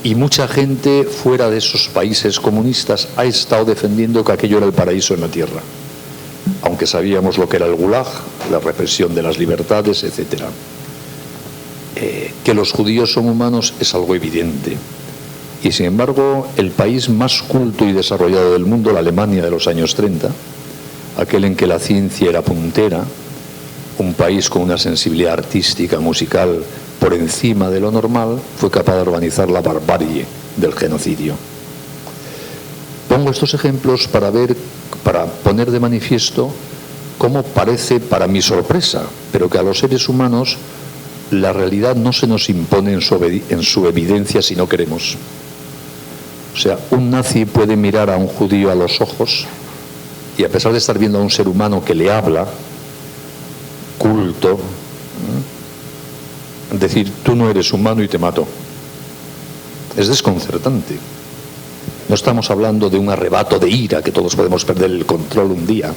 Y mucha gente fuera de esos países comunistas ha estado defendiendo que aquello era el paraíso en la tierra, aunque sabíamos lo que era el Gulag, la represión de las libertades, etc. Que los judíos son humanos es algo evidente. Y sin embargo, el país más culto y desarrollado del mundo, la Alemania de los años 30, aquel en que la ciencia era puntera, un país con una sensibilidad artística, musical, por encima de lo normal, fue capaz de organizar la barbarie del genocidio. Pongo estos ejemplos para poner de manifiesto cómo parece, para mi sorpresa, pero que a los seres humanos la realidad no se nos impone en su evidencia si no queremos. O sea, un nazi puede mirar a un judío a los ojos y, a pesar de estar viendo a un ser humano que le habla, culto, decir, tú no eres humano y te mato. Es desconcertante. No estamos hablando de un arrebato de ira, que todos podemos perder el control un día.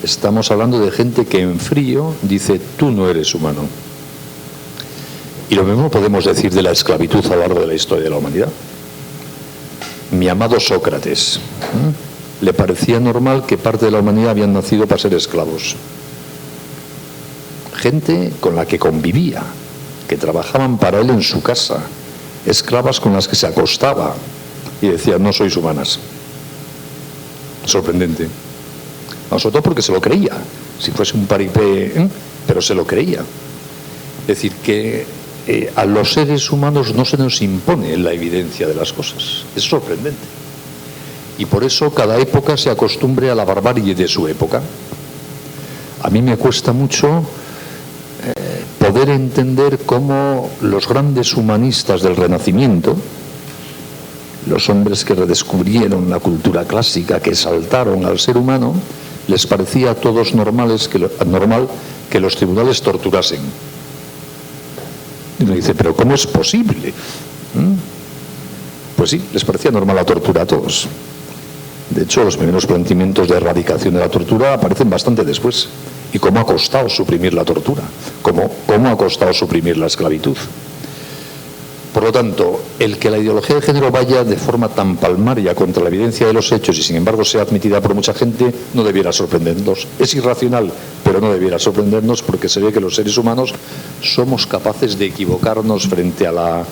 Estamos hablando de gente que en frío dice, tú no eres humano. Y lo mismo podemos decir de la esclavitud a lo largo de la historia de la humanidad. Mi amado Sócrates, le parecía normal que parte de la humanidad habían nacido para ser esclavos. Gente con la que convivía, que trabajaban para él en su casa, esclavas con las que se acostaba y decía, no sois humanas. Sorprendente. No, sobre todo porque se lo creía, si fuese un paripé, pero se lo creía. Es decir, que a los seres humanos no se nos impone la evidencia de las cosas. Es sorprendente. Y por eso cada época se acostumbre a la barbarie de su época. A mí me cuesta mucho poder entender cómo los grandes humanistas del Renacimiento, los hombres que redescubrieron la cultura clásica, que exaltaron al ser humano, les parecía a todos normal que los tribunales torturasen. Y uno dice, pero ¿cómo es posible? Pues sí, les parecía normal la tortura a todos. De hecho, los primeros planteamientos de erradicación de la tortura aparecen bastante después. Y cómo ha costado suprimir la tortura, cómo ha costado suprimir la esclavitud. Por lo tanto, el que la ideología de género vaya de forma tan palmaria contra la evidencia de los hechos y sin embargo sea admitida por mucha gente, no debiera sorprendernos. Es irracional, pero no debiera sorprendernos, porque se ve que los seres humanos somos capaces de equivocarnos frente a la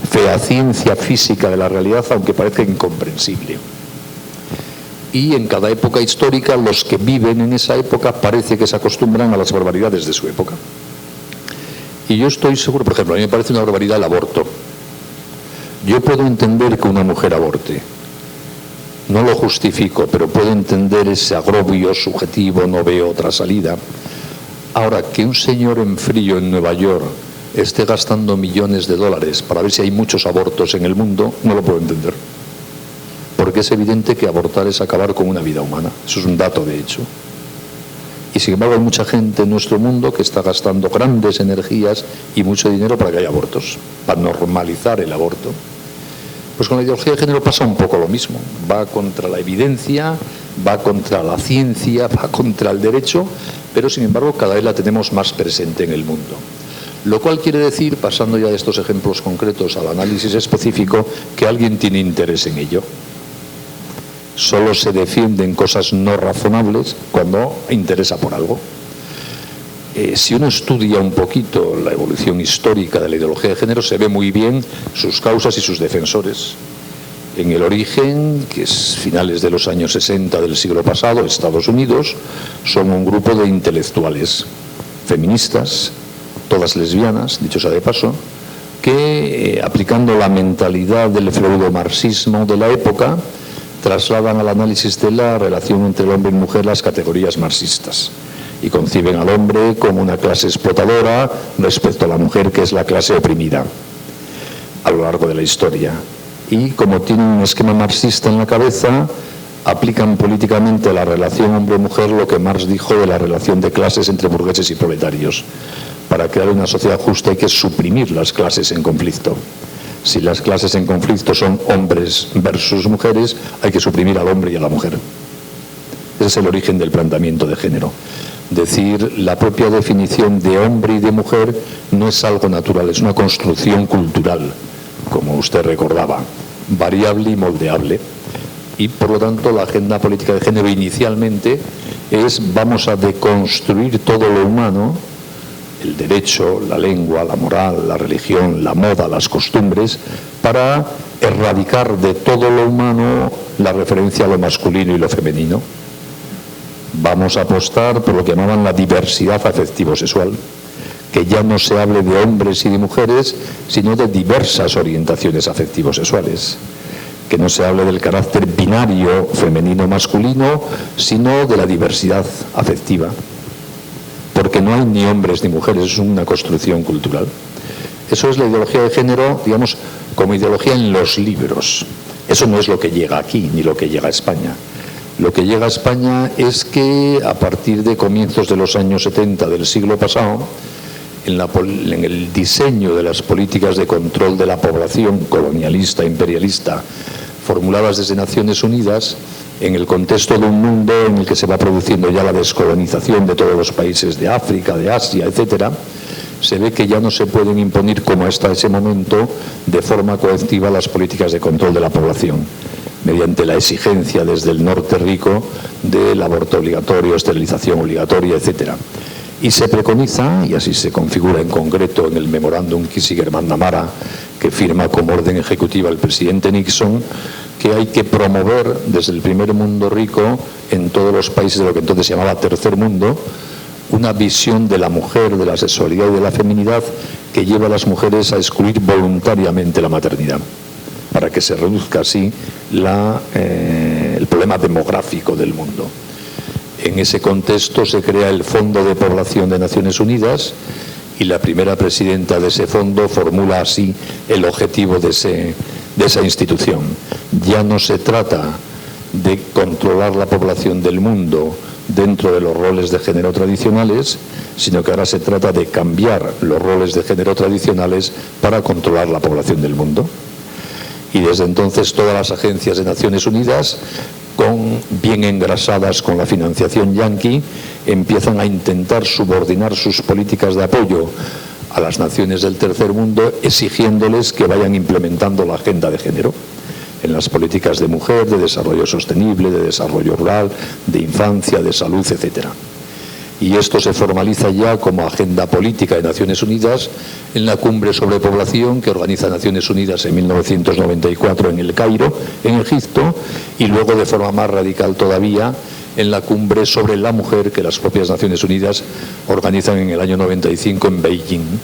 fehaciencia física de la realidad, aunque parezca incomprensible. Y en cada época histórica, los que viven en esa época parece que se acostumbran a las barbaridades de su época. Y yo estoy seguro, por ejemplo, a mí me parece una barbaridad el aborto. Yo puedo entender que una mujer aborte. No lo justifico, pero puedo entender ese agravio subjetivo, no veo otra salida. Ahora, que un señor en frío en Nueva York esté gastando millones de dólares para ver si hay muchos abortos en el mundo, no lo puedo entender. Porque es evidente que abortar es acabar con una vida humana. Eso es un dato, de hecho. Y sin embargo hay mucha gente en nuestro mundo que está gastando grandes energías y mucho dinero para que haya abortos, para normalizar el aborto. Pues con la ideología de género pasa un poco lo mismo. Va contra la evidencia, va contra la ciencia, va contra el derecho, pero sin embargo cada vez la tenemos más presente en el mundo. Lo cual quiere decir, pasando ya de estos ejemplos concretos al análisis específico, que alguien tiene interés en ello. Solo se defienden cosas no razonables cuando interesa por algo. Si uno estudia un poquito la evolución histórica de la ideología de género, se ve muy bien sus causas y sus defensores. En el origen, que es finales de los años 60 del siglo pasado, Estados Unidos, son un grupo de intelectuales feministas, todas lesbianas, dicho sea de paso, que aplicando la mentalidad del feudo-marxismo de la época, trasladan al análisis de la relación entre el hombre y mujer las categorías marxistas y conciben al hombre como una clase explotadora respecto a la mujer, que es la clase oprimida a lo largo de la historia. Y como tienen un esquema marxista en la cabeza, aplican políticamente a la relación hombre-mujer lo que Marx dijo de la relación de clases entre burgueses y proletarios. Para crear una sociedad justa hay que suprimir las clases en conflicto. Si las clases en conflicto son hombres versus mujeres, hay que suprimir al hombre y a la mujer. Ese es el origen del planteamiento de género. Decir, la propia definición de hombre y de mujer no es algo natural, es una construcción cultural, como usted recordaba, variable y moldeable. Y por lo tanto la agenda política de género inicialmente es: vamos a deconstruir todo lo humano, el derecho, la lengua, la moral, la religión, la moda, las costumbres, para erradicar de todo lo humano la referencia a lo masculino y lo femenino. Vamos a apostar por lo que llamaban la diversidad afectivo-sexual, que ya no se hable de hombres y de mujeres, sino de diversas orientaciones afectivo-sexuales. Que no se hable del carácter binario femenino-masculino, sino de la diversidad afectiva. Porque no hay ni hombres ni mujeres, es una construcción cultural. Eso es la ideología de género, digamos, como ideología en los libros. Eso no es lo que llega aquí, ni lo que llega a España. Lo que llega a España es que a partir de comienzos de los años 70 del siglo pasado, en el diseño de las políticas de control de la población colonialista, imperialista, formuladas desde Naciones Unidas, en el contexto de un mundo en el que se va produciendo ya la descolonización de todos los países de África, de Asia, etcétera, se ve que ya no se pueden imponer, como hasta ese momento, de forma coactiva las políticas de control de la población, mediante la exigencia desde el norte rico del aborto obligatorio, esterilización obligatoria, etcétera. Y se preconiza, y así se configura en concreto en el memorándum Kissinger-McNamara, que firma como orden ejecutiva el presidente Nixon, que hay que promover desde el primer mundo rico, en todos los países de lo que entonces se llamaba tercer mundo, una visión de la mujer, de la sexualidad y de la feminidad que lleva a las mujeres a excluir voluntariamente la maternidad, para que se reduzca así el problema demográfico del mundo. En ese contexto se crea el Fondo de Población de Naciones Unidas y la primera presidenta de ese fondo formula así el objetivo de esa institución. Ya no se trata de controlar la población del mundo dentro de los roles de género tradicionales, sino que ahora se trata de cambiar los roles de género tradicionales para controlar la población del mundo. Y desde entonces todas las agencias de Naciones Unidas, bien engrasadas con la financiación yanqui, empiezan a intentar subordinar sus políticas de apoyo a las naciones del tercer mundo, exigiéndoles que vayan implementando la agenda de género en las políticas de mujer, de desarrollo sostenible, de desarrollo rural, de infancia, de salud, etcétera. Y esto se formaliza ya como agenda política de Naciones Unidas en la Cumbre sobre Población que organiza Naciones Unidas en 1994 en El Cairo, en Egipto, y luego de forma más radical todavía en la Cumbre sobre la Mujer que las propias Naciones Unidas organizan en el año 95 en Beijing.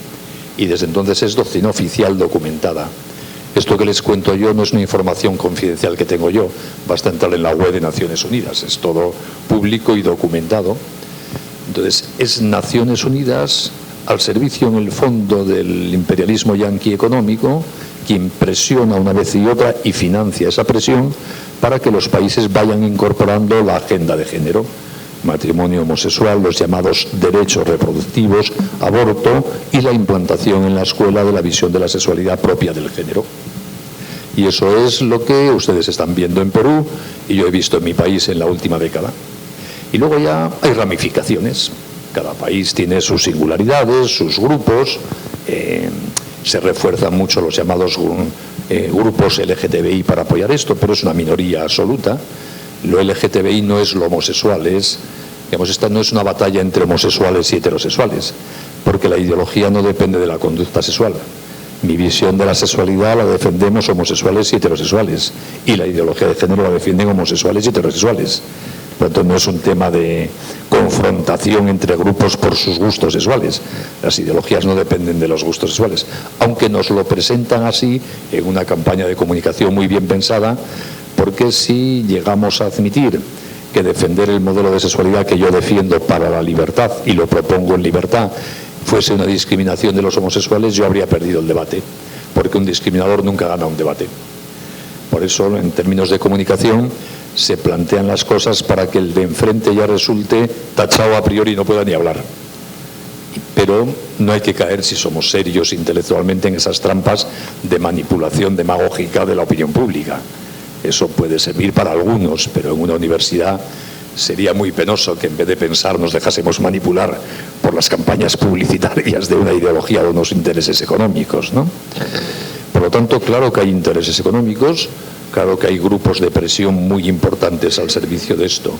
Y desde entonces es doctrina oficial documentada. Esto que les cuento yo no es una información confidencial que tengo yo, basta entrar en la web de Naciones Unidas, es todo público y documentado. Entonces, es Naciones Unidas al servicio en el fondo del imperialismo yanqui económico, quien presiona una vez y otra y financia esa presión para que los países vayan incorporando la agenda de género, matrimonio homosexual, los llamados derechos reproductivos, aborto y la implantación en la escuela de la visión de la sexualidad propia del género. Y eso es lo que ustedes están viendo en Perú y yo he visto en mi país en la última década. Y luego ya hay ramificaciones. Cada país tiene sus singularidades, sus grupos. Se refuerzan mucho los llamados grupos LGTBI para apoyar esto, pero es una minoría absoluta. Lo LGTBI no es lo homosexual, esta no es una batalla entre homosexuales y heterosexuales, porque la ideología no depende de la conducta sexual. Mi visión de la sexualidad la defendemos homosexuales y heterosexuales, y la ideología de género la defienden homosexuales y heterosexuales. Por lo tanto, no es un tema de confrontación entre grupos por sus gustos sexuales. Las ideologías no dependen de los gustos sexuales, aunque nos lo presentan así en una campaña de comunicación muy bien pensada, porque si llegamos a admitir que defender el modelo de sexualidad que yo defiendo para la libertad, y lo propongo en libertad, fuese una discriminación de los homosexuales, yo habría perdido el debate, porque un discriminador nunca gana un debate. Por eso, en términos de comunicación, se plantean las cosas para que el de enfrente ya resulte tachado a priori y no pueda ni hablar. Pero no hay que caer, si somos serios intelectualmente, en esas trampas de manipulación demagógica de la opinión pública. Eso puede servir para algunos, pero en una universidad sería muy penoso que en vez de pensar nos dejásemos manipular por las campañas publicitarias de una ideología o unos intereses económicos, ¿no? Por lo tanto, claro que hay intereses económicos, claro que hay grupos de presión muy importantes al servicio de esto.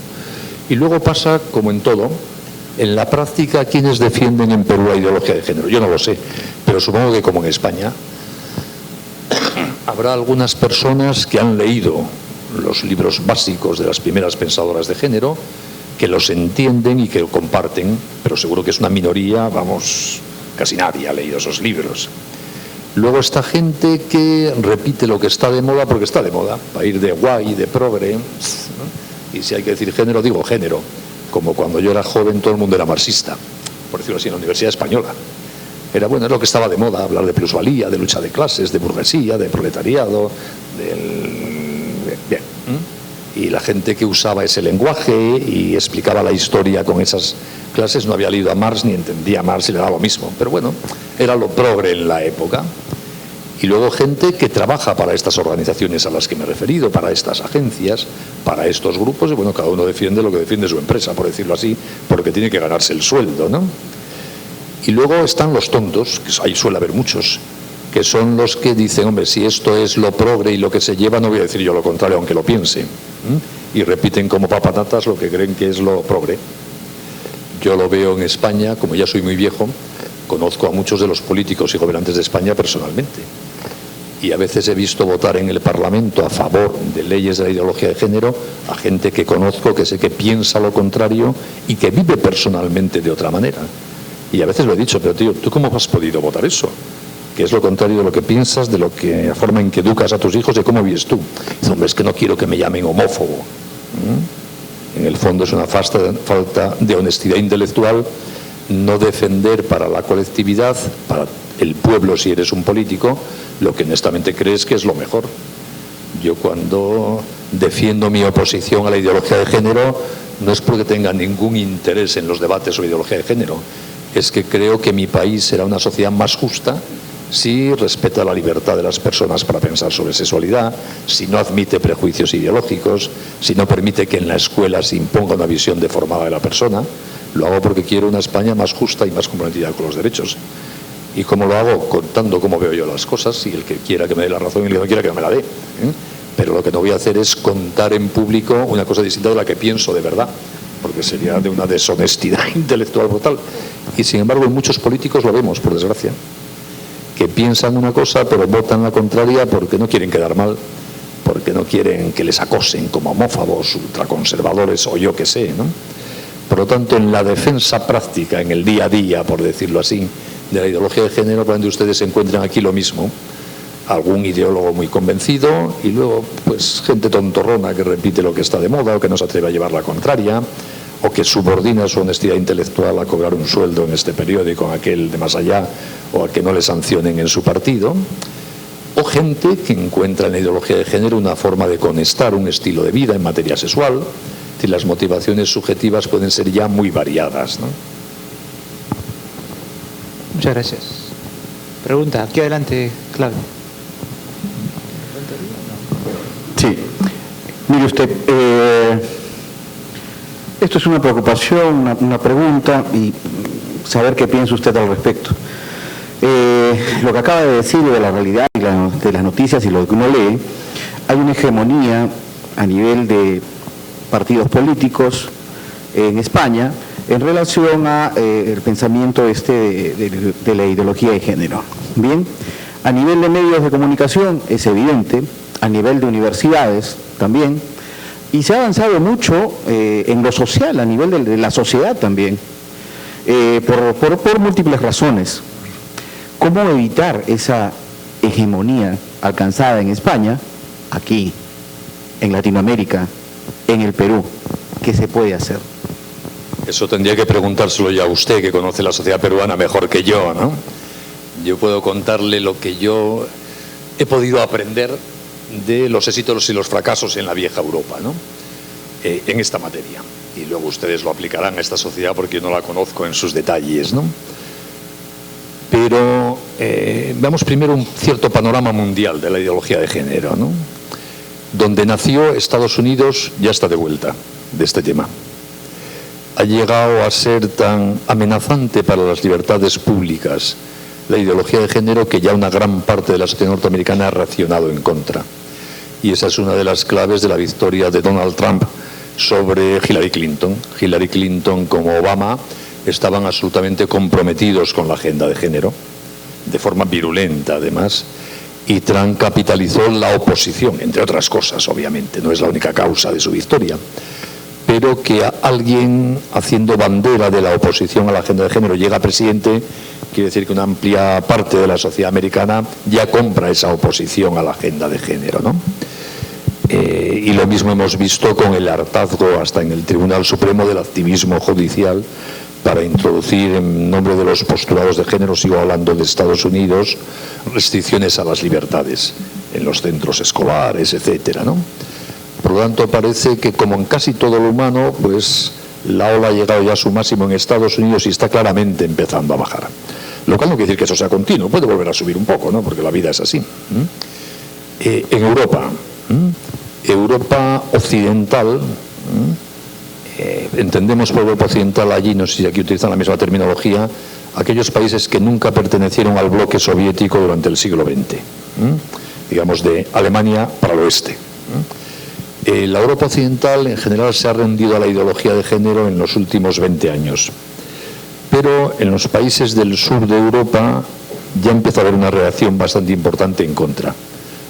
Y luego pasa, como en todo, en la práctica, ¿quiénes defienden en Perú la ideología de género? Yo no lo sé, pero supongo que como en España habrá algunas personas que han leído los libros básicos de las primeras pensadoras de género, que los entienden y que lo comparten, pero seguro que es una minoría, casi nadie ha leído esos libros. Luego está gente que repite lo que está de moda porque está de moda, para ir de guay, de progre, ¿no? Y si hay que decir género, digo género, como cuando yo era joven todo el mundo era marxista, por decirlo así, en la Universidad Española. Era bueno, es lo que estaba de moda, hablar de plusvalía, de lucha de clases, de burguesía, de proletariado, bien. Y la gente que usaba ese lenguaje y explicaba la historia con esas clases no había leído a Marx ni entendía a Marx y le daba lo mismo. Pero bueno, era lo progre en la época. Y luego gente que trabaja para estas organizaciones a las que me he referido, para estas agencias, para estos grupos, y bueno, cada uno defiende lo que defiende su empresa, por decirlo así, porque tiene que ganarse el sueldo, ¿no? Y luego están los tontos, que ahí suele haber muchos, que son los que dicen, hombre, si esto es lo progre y lo que se lleva, no voy a decir yo lo contrario, aunque lo piense. Y repiten como papanatas lo que creen que es lo progre. Yo lo veo en España, como ya soy muy viejo, conozco a muchos de los políticos y gobernantes de España personalmente. Y a veces he visto votar en el Parlamento a favor de leyes de la ideología de género a gente que conozco, que sé que piensa lo contrario y que vive personalmente de otra manera. Y a veces lo he dicho, pero tío, ¿tú cómo has podido votar eso? Que es lo contrario de lo que piensas, de la forma en que educas a tus hijos, de cómo vives tú. Dice, hombre, es que no quiero que me llamen homófobo. En el fondo es una falta de honestidad intelectual no defender para la colectividad, para el pueblo si eres un político, lo que honestamente crees que es lo mejor. Yo cuando defiendo mi oposición a la ideología de género no es porque tenga ningún interés en los debates sobre ideología de género, es que creo que mi país será una sociedad más justa si respeta la libertad de las personas para pensar sobre sexualidad, si no admite prejuicios ideológicos, si no permite que en la escuela se imponga una visión deformada de la persona. Lo hago porque quiero una España más justa y más comprometida con los derechos. ¿Y cómo lo hago? Contando cómo veo yo las cosas, y el que quiera que me dé la razón y el que no quiera que no me la dé. Pero lo que no voy a hacer es contar en público una cosa distinta de la que pienso de verdad, porque sería de una deshonestidad intelectual brutal. Y sin embargo en muchos políticos lo vemos, por desgracia, que piensan una cosa pero votan la contraria porque no quieren quedar mal, porque no quieren que les acosen como homófobos, ultraconservadores o yo qué sé, ¿no? Por lo tanto, en la defensa práctica, en el día a día, por decirlo así, de la ideología de género, probablemente ustedes se encuentran aquí lo mismo. Algún ideólogo muy convencido y luego pues gente tontorrona que repite lo que está de moda o que no se atreve a llevar la contraria, o que subordina su honestidad intelectual a cobrar un sueldo en este periódico, en aquel de más allá, o a que no le sancionen en su partido, o gente que encuentra en la ideología de género una forma de conectar un estilo de vida en materia sexual. Y las motivaciones subjetivas pueden ser ya muy variadas, ¿no? Muchas gracias. Pregunta, aquí adelante, Claudio. Sí, mire usted, esto es una preocupación, una pregunta y saber qué piensa usted al respecto. Lo que acaba de decir de la realidad y de las noticias y lo que uno lee, hay una hegemonía a nivel de partidos políticos en España en relación a el pensamiento de la ideología de género. Bien, a nivel de medios de comunicación es evidente, a nivel de universidades también, y se ha avanzado mucho en lo social, a nivel de la sociedad también, por múltiples razones. ¿Cómo evitar esa hegemonía alcanzada en España, aquí, en Latinoamérica, en el Perú? ¿Qué se puede hacer? Eso tendría que preguntárselo ya a usted, que conoce la sociedad peruana mejor que yo, ¿no? Yo puedo contarle lo que yo he podido aprender de los éxitos y los fracasos en la vieja Europa, ¿no? En esta materia. Y luego ustedes lo aplicarán a esta sociedad porque yo no la conozco en sus detalles, ¿no? Pero veamos primero un cierto panorama mundial de la ideología de género, ¿no? Donde nació Estados Unidos ya está de vuelta de este tema. Ha llegado a ser tan amenazante para las libertades públicas la ideología de género que ya una gran parte de la sociedad norteamericana ha reaccionado en contra. Y esa es una de las claves de la victoria de Donald Trump sobre Hillary Clinton. Hillary Clinton como Obama estaban absolutamente comprometidos con la agenda de género, de forma virulenta además, y Trump capitalizó la oposición, entre otras cosas, obviamente, no es la única causa de su victoria, pero que alguien haciendo bandera de la oposición a la agenda de género llega presidente, quiere decir que una amplia parte de la sociedad americana ya compra esa oposición a la agenda de género, ¿no? Y lo mismo hemos visto con el hartazgo hasta en el Tribunal Supremo del activismo judicial para introducir, en nombre de los postulados de género, sigo hablando de Estados Unidos, restricciones a las libertades en los centros escolares, etcétera, ¿no? Por lo tanto, parece que como en casi todo lo humano, pues la ola ha llegado ya a su máximo en Estados Unidos y está claramente empezando a bajar. Lo cual no quiere decir que eso sea continuo, puede volver a subir un poco, ¿no? Porque la vida es así. En Europa, Europa occidental, entendemos por Europa occidental allí, no sé si aquí utilizan la misma terminología, aquellos países que nunca pertenecieron al bloque soviético durante el siglo XX, digamos de Alemania para el oeste. La Europa occidental en general se ha rendido a la ideología de género en los últimos 20 años, pero en los países del sur de Europa ya empieza a haber una reacción bastante importante en contra.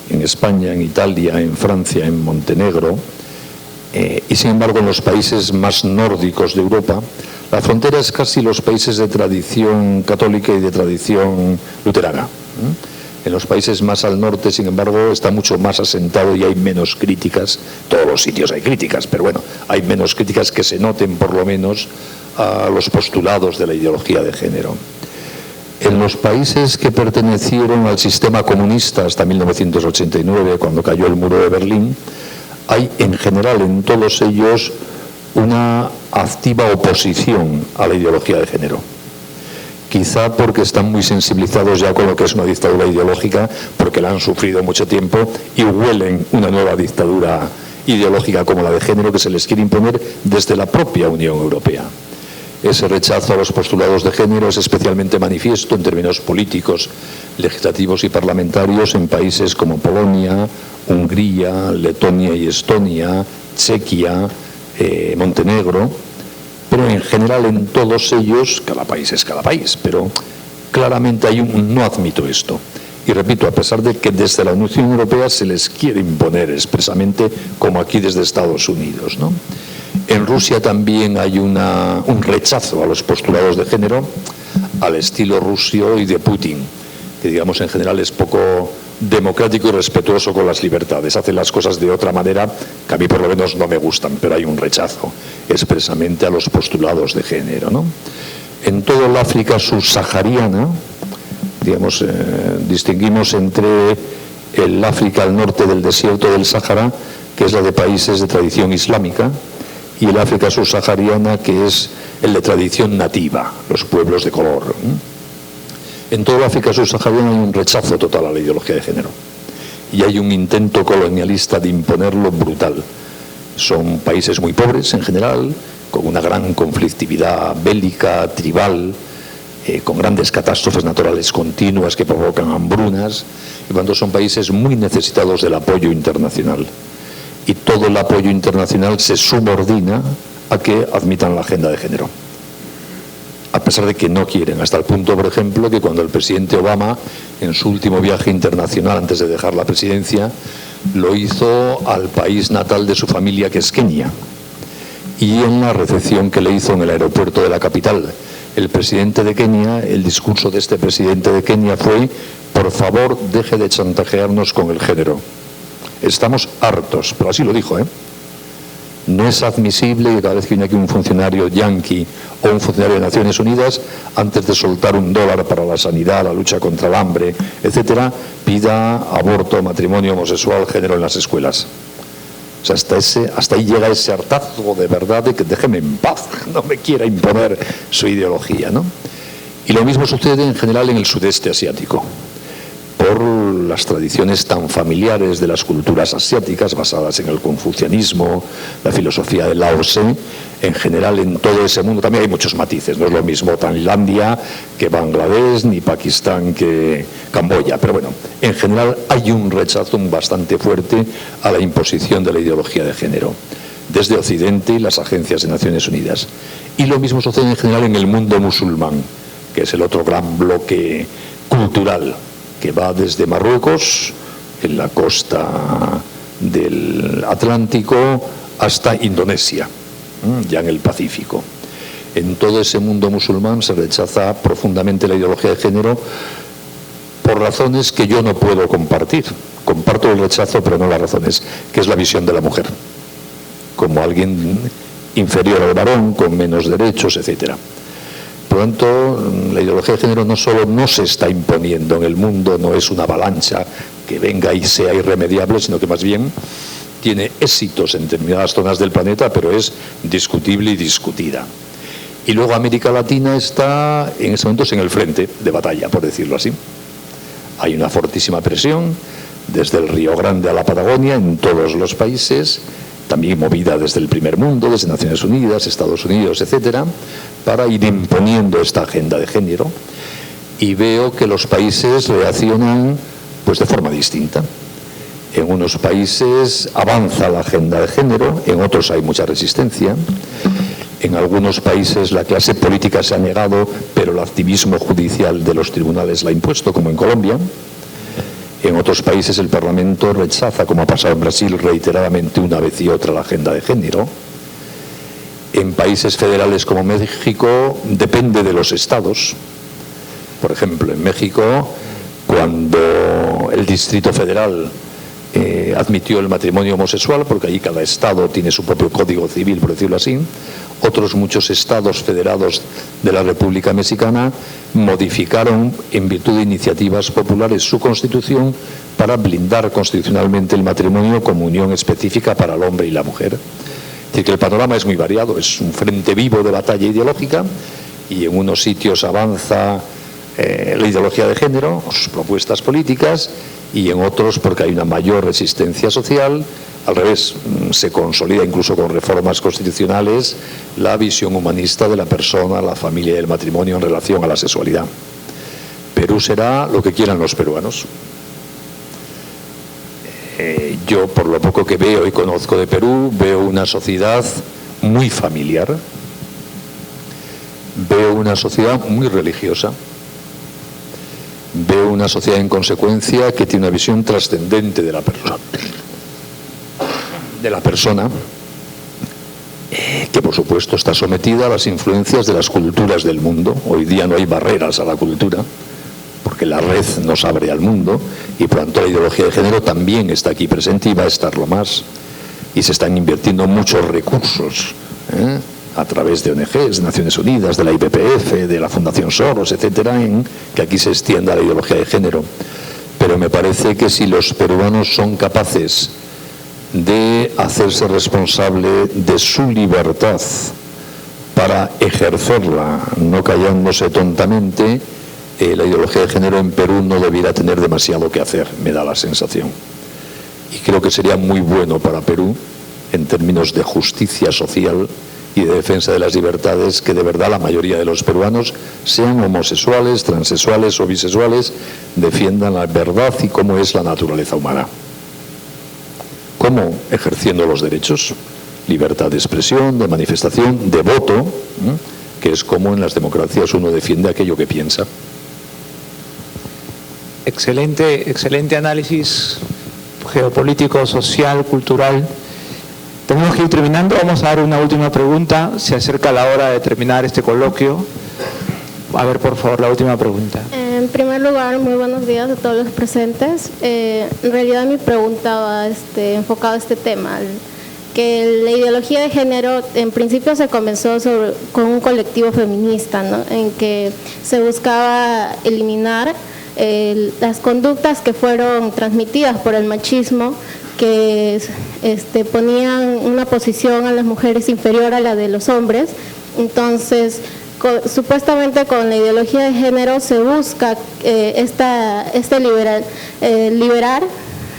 En España, en Italia, en Francia, en Montenegro, y sin embargo en los países más nórdicos de Europa, la frontera es casi los países de tradición católica y de tradición luterana. En los países más al norte, sin embargo, está mucho más asentado y hay menos críticas. Todos los sitios hay críticas, pero bueno, hay menos críticas que se noten por lo menos a los postulados de la ideología de género. En los países que pertenecieron al sistema comunista hasta 1989, cuando cayó el muro de Berlín, hay en general en todos ellos una activa oposición a la ideología de género. Quizá porque están muy sensibilizados ya con lo que es una dictadura ideológica, porque la han sufrido mucho tiempo y huelen una nueva dictadura ideológica como la de género que se les quiere imponer desde la propia Unión Europea. Ese rechazo a los postulados de género es especialmente manifiesto en términos políticos, legislativos y parlamentarios en países como Polonia, Hungría, Letonia y Estonia, Chequia, Montenegro, pero en general en todos ellos, cada país es cada país, pero claramente hay un no admito esto. Y repito, a pesar de que desde la Unión Europea se les quiere imponer expresamente, como aquí desde Estados Unidos, ¿no? En Rusia también hay un rechazo a los postulados de género al estilo ruso y de Putin, que digamos en general es poco democrático y respetuoso con las libertades. Hace las cosas de otra manera que a mí por lo menos no me gustan, pero hay un rechazo expresamente a los postulados de género, ¿no? En toda el África subsahariana, digamos, distinguimos entre el África al norte del desierto del Sáhara, que es la de países de tradición islámica, y el África subsahariana, que es el de tradición nativa, los pueblos de color. En toda la África subsahariana hay un rechazo total a la ideología de género y hay un intento colonialista de imponerlo brutal. Son países muy pobres en general, con una gran conflictividad bélica, tribal, con grandes catástrofes naturales continuas que provocan hambrunas, y cuando son países muy necesitados del apoyo internacional. Y todo el apoyo internacional se subordina a que admitan la agenda de género, a pesar de que no quieren, hasta el punto, por ejemplo, que cuando el presidente Obama, en su último viaje internacional antes de dejar la presidencia, lo hizo al país natal de su familia, que es Kenia, y en la recepción que le hizo en el aeropuerto de la capital el presidente de Kenia, el discurso de este presidente de Kenia fue: por favor, deje de chantajearnos con el género. Estamos hartos, pero así lo dijo, ¿eh? No es admisible que cada vez que viene aquí un funcionario yanqui o un funcionario de Naciones Unidas, antes de soltar $1 para la sanidad, la lucha contra el hambre, etcétera, pida aborto, matrimonio homosexual, género en las escuelas. O sea, hasta ahí llega ese hartazgo de verdad de que déjeme en paz, no me quiera imponer su ideología, ¿no? Y lo mismo sucede en general en el sudeste asiático, por las tradiciones tan familiares de las culturas asiáticas basadas en el confucianismo, la filosofía de Lao Tse. En general en todo ese mundo también hay muchos matices, no es lo mismo Tailandia que Bangladesh, ni Pakistán que Camboya, pero bueno, en general hay un rechazo bastante fuerte a la imposición de la ideología de género desde Occidente y las agencias de Naciones Unidas. Y lo mismo sucede en general en el mundo musulmán, que es el otro gran bloque cultural, que va desde Marruecos, en la costa del Atlántico, hasta Indonesia, ya en el Pacífico. En todo ese mundo musulmán se rechaza profundamente la ideología de género por razones que yo no puedo compartir. Comparto el rechazo, pero no las razones, que es la visión de la mujer, como alguien inferior al varón, con menos derechos, etcétera. Por lo tanto, la ideología de género no solo no se está imponiendo en el mundo, no es una avalancha que venga y sea irremediable, sino que más bien tiene éxitos en determinadas zonas del planeta, pero es discutible y discutida. Y luego América Latina está en estos momentos en el frente de batalla, por decirlo así. Hay una fortísima presión desde el Río Grande a la Patagonia en todos los países, también movida desde el primer mundo, desde Naciones Unidas, Estados Unidos, etcétera, para ir imponiendo esta agenda de género, y veo que los países reaccionan pues de forma distinta. En unos países avanza la agenda de género, en otros hay mucha resistencia. En algunos países la clase política se ha negado, pero el activismo judicial de los tribunales la ha impuesto, como en Colombia. En otros países el Parlamento rechaza, como ha pasado en Brasil reiteradamente una vez y otra, la agenda de género. En países federales como México depende de los estados. Por ejemplo, en México, cuando el Distrito Federal admitió el matrimonio homosexual, porque allí cada estado tiene su propio código civil, por decirlo así, otros muchos estados federados de la República Mexicana modificaron, en virtud de iniciativas populares, su constitución para blindar constitucionalmente el matrimonio como unión específica para el hombre y la mujer. Es decir, que el panorama es muy variado, es un frente vivo de batalla ideológica, y en unos sitios avanza la ideología de género, sus propuestas políticas, y en otros, porque hay una mayor resistencia social, al revés, se consolida incluso con reformas constitucionales la visión humanista de la persona, la familia y el matrimonio en relación a la sexualidad. Perú será lo que quieran los peruanos. Yo, por lo poco que veo y conozco de Perú, veo una sociedad muy familiar, veo una sociedad muy religiosa, veo una sociedad en consecuencia que tiene una visión trascendente de la persona, que por supuesto está sometida a las influencias de las culturas del mundo. Hoy día no hay barreras a la cultura, porque la red nos abre al mundo y por lo tanto la ideología de género también está aquí presente y va a estarlo más. Y se están invirtiendo muchos recursos a través de ONGs, de Naciones Unidas, de la IPPF, de la Fundación Soros, etcétera, en que aquí se extienda la ideología de género. Pero me parece que si los peruanos son capaces de hacerse responsable de su libertad para ejercerla, no callándose tontamente, la ideología de género en Perú no debiera tener demasiado que hacer, me da la sensación. Y creo que sería muy bueno para Perú, en términos de justicia social y de defensa de las libertades, que de verdad la mayoría de los peruanos, sean homosexuales, transexuales o bisexuales, defiendan la verdad y cómo es la naturaleza humana. ¿Cómo? Ejerciendo los derechos, libertad de expresión, de manifestación, de voto, que es como en las democracias uno defiende aquello que piensa. Excelente análisis geopolítico, social, cultural. Tenemos que ir terminando. Vamos a dar una última pregunta. Se acerca la hora de terminar este coloquio. A ver, por favor, la última pregunta. En primer lugar, muy buenos días a todos los presentes. En realidad mi pregunta va enfocada a este tema, que la ideología de género en principio se comenzó con un colectivo feminista, ¿no? En que se buscaba eliminar las conductas que fueron transmitidas por el machismo, que ponían una posición a las mujeres inferior a la de los hombres. Entonces, supuestamente con la ideología de género se busca liberar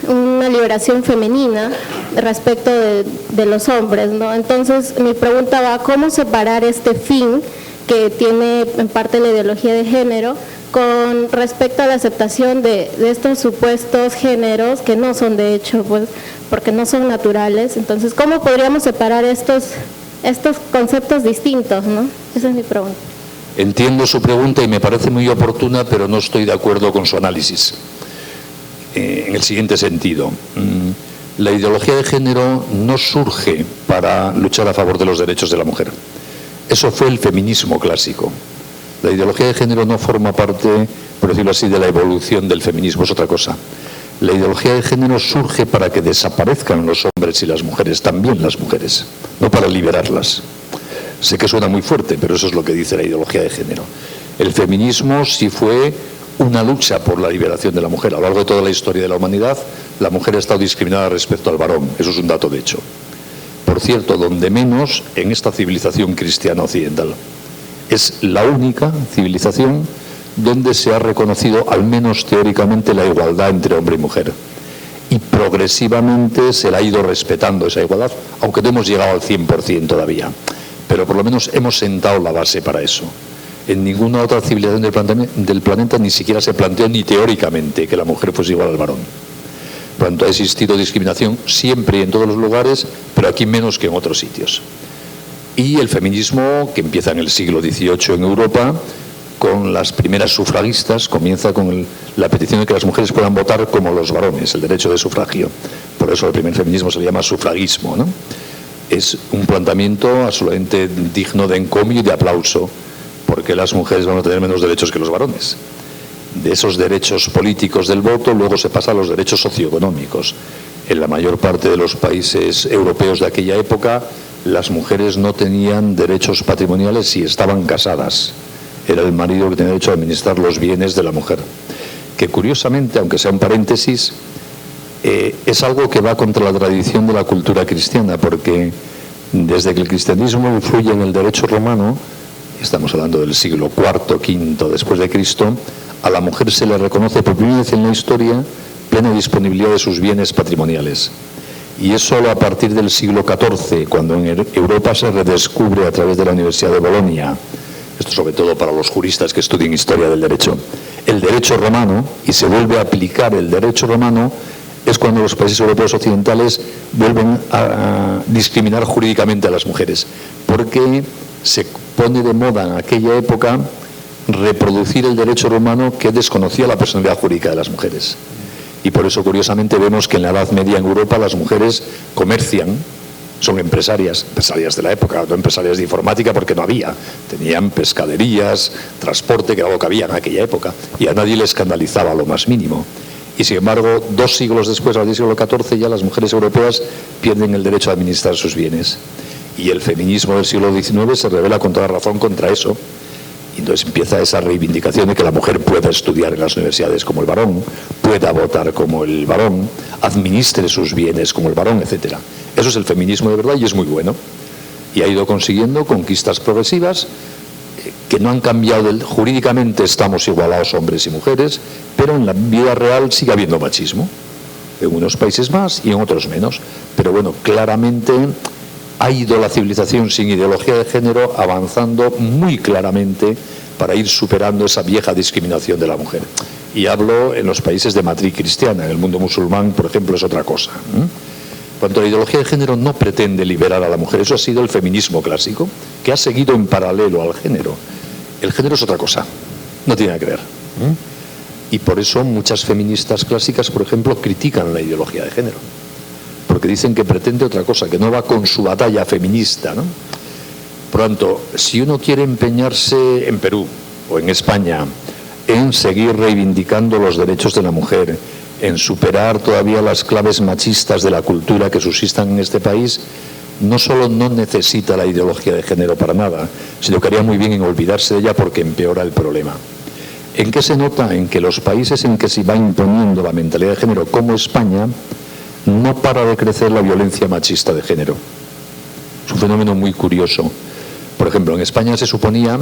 una liberación femenina respecto de los hombres, ¿no? Entonces, mi pregunta va: ¿cómo separar este fin que tiene en parte la ideología de género con respecto a la aceptación de estos supuestos géneros que no son de hecho, pues, porque no son naturales? Entonces, ¿cómo podríamos separar estos conceptos distintos, ¿no? Esa es mi pregunta. Entiendo su pregunta y me parece muy oportuna, pero no estoy de acuerdo con su análisis. En el siguiente sentido, la ideología de género no surge para luchar a favor de los derechos de la mujer. Eso fue el feminismo clásico. La ideología de género no forma parte, por decirlo así, de la evolución del feminismo, es otra cosa. La ideología de género surge para que desaparezcan los hombres y las mujeres, también las mujeres, no para liberarlas. Sé que suena muy fuerte, pero eso es lo que dice la ideología de género. El feminismo sí fue una lucha por la liberación de la mujer. A lo largo de toda la historia de la humanidad, la mujer ha estado discriminada respecto al varón. Eso es un dato de hecho. Por cierto, donde menos en esta civilización cristiana occidental. Es la única civilización donde se ha reconocido, al menos teóricamente, la igualdad entre hombre y mujer. Y progresivamente se la ha ido respetando esa igualdad, aunque no hemos llegado al 100% todavía. Pero por lo menos hemos sentado la base para eso. En ninguna otra civilización del planeta ni siquiera se planteó ni teóricamente que la mujer fuese igual al varón. Por lo tanto, ha existido discriminación siempre y en todos los lugares, pero aquí menos que en otros sitios. Y el feminismo, que empieza en el siglo XVIII en Europa, con las primeras sufragistas, comienza con la petición de que las mujeres puedan votar como los varones, el derecho de sufragio. Por eso el primer feminismo se le llama sufragismo, ¿no? Es un planteamiento absolutamente digno de encomio y de aplauso, porque las mujeres van a tener menos derechos que los varones. De esos derechos políticos del voto luego se pasa a los derechos socioeconómicos. En la mayor parte de los países europeos de aquella época, las mujeres no tenían derechos patrimoniales si estaban casadas. Era el marido que tenía derecho a administrar los bienes de la mujer. Que curiosamente, aunque sea un paréntesis, es algo que va contra la tradición de la cultura cristiana, porque desde que el cristianismo influye en el derecho romano, estamos hablando del siglo IV, V después de Cristo, a la mujer se le reconoce por primera vez en la historia plena disponibilidad de sus bienes patrimoniales. Y es solo a partir del siglo XIV, cuando en Europa se redescubre a través de la Universidad de Bolonia, esto sobre todo para los juristas que estudian historia del derecho, el derecho romano, y se vuelve a aplicar el derecho romano, es cuando los países europeos occidentales vuelven a discriminar jurídicamente a las mujeres, porque se pone de moda en aquella época reproducir el derecho romano que desconocía la personalidad jurídica de las mujeres. Y por eso, curiosamente, vemos que en la Edad Media en Europa las mujeres comercian son empresarias de la época, no empresarias de informática porque no había. Tenían pescaderías, transporte, que era lo que había en aquella época, y a nadie le escandalizaba lo más mínimo. Y sin embargo, 2 siglos después, al siglo XIV, ya las mujeres europeas pierden el derecho a administrar sus bienes. Y el feminismo del siglo XIX se revela con toda razón contra eso. Y entonces empieza esa reivindicación de que la mujer pueda estudiar en las universidades como el varón, pueda votar como el varón, administre sus bienes como el varón, etc. Eso es el feminismo de verdad y es muy bueno. Y ha ido consiguiendo conquistas progresivas que no han cambiado. Jurídicamente estamos igualados hombres y mujeres, pero en la vida real sigue habiendo machismo. En unos países más y en otros menos. Pero bueno, claramente ha ido la civilización sin ideología de género avanzando muy claramente para ir superando esa vieja discriminación de la mujer. Y hablo en los países de matriz cristiana. En el mundo musulmán, por ejemplo, es otra cosa. Cuanto a la ideología de género no pretende liberar a la mujer, eso ha sido el feminismo clásico, que ha seguido en paralelo al género. El género es otra cosa, no tiene nada que ver. Y por eso muchas feministas clásicas, por ejemplo, critican la ideología de género, porque dicen que pretende otra cosa, que no va con su batalla feminista, ¿no? Por lo tanto, si uno quiere empeñarse en Perú o en España en seguir reivindicando los derechos de la mujer, en superar todavía las claves machistas de la cultura que subsistan en este país, no solo no necesita la ideología de género para nada, sino que haría muy bien en olvidarse de ella porque empeora el problema. ¿En qué se nota? En que los países en que se va imponiendo la mentalidad de género, como España, no para de crecer la violencia machista de género. Es un fenómeno muy curioso. Por ejemplo, en España se suponía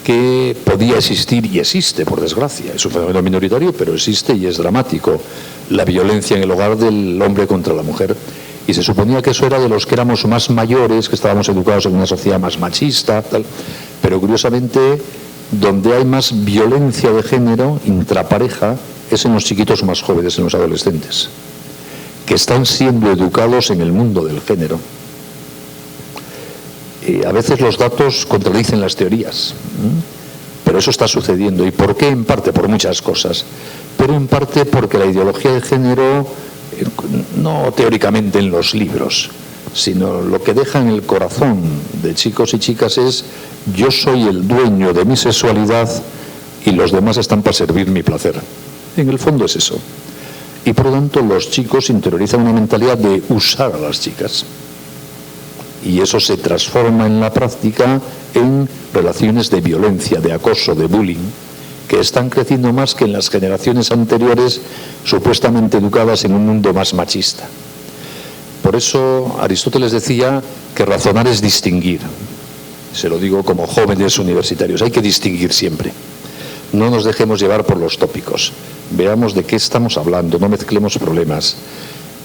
que podía existir, y existe, por desgracia, es un fenómeno minoritario, pero existe y es dramático, la violencia en el hogar del hombre contra la mujer. Y se suponía que eso era de los que éramos más mayores, que estábamos educados en una sociedad más machista, tal. Pero curiosamente, donde hay más violencia de género intrapareja es en los chiquitos más jóvenes, en los adolescentes, que están siendo educados en el mundo del género. A veces los datos contradicen las teorías, pero eso está sucediendo. ¿Y por qué? En parte por muchas cosas, pero en parte porque la ideología de género, no teóricamente en los libros, sino lo que deja en el corazón de chicos y chicas es: yo soy el dueño de mi sexualidad y los demás están para servir mi placer. En el fondo es eso. Y por lo tanto los chicos interiorizan una mentalidad de usar a las chicas. Y eso se transforma en la práctica en relaciones de violencia, de acoso, de bullying, que están creciendo más que en las generaciones anteriores, supuestamente educadas en un mundo más machista. Por eso Aristóteles decía que razonar es distinguir. Se lo digo como jóvenes universitarios, hay que distinguir siempre. No nos dejemos llevar por los tópicos. Veamos de qué estamos hablando, no mezclemos problemas.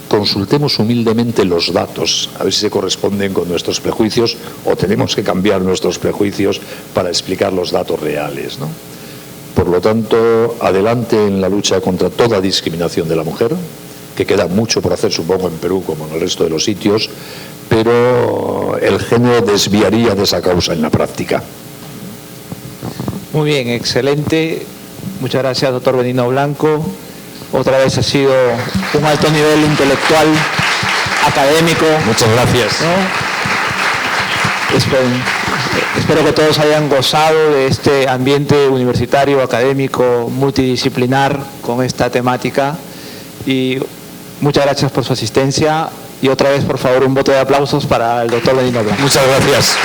Consultemos humildemente los datos, a ver si se corresponden con nuestros prejuicios o tenemos que cambiar nuestros prejuicios para explicar los datos reales, ¿no? Por lo tanto, adelante en la lucha contra toda discriminación de la mujer, que queda mucho por hacer, supongo, en Perú como en el resto de los sitios, pero el género desviaría de esa causa en la práctica. Muy bien, excelente. Muchas gracias, doctor Benigno Blanco. Otra vez ha sido un alto nivel intelectual, académico. Muchas gracias. ¿No? Espero que todos hayan gozado de este ambiente universitario, académico, multidisciplinar con esta temática. Y muchas gracias por su asistencia. Y otra vez, por favor, un voto de aplausos para el doctor Benigno Blanco. Muchas gracias.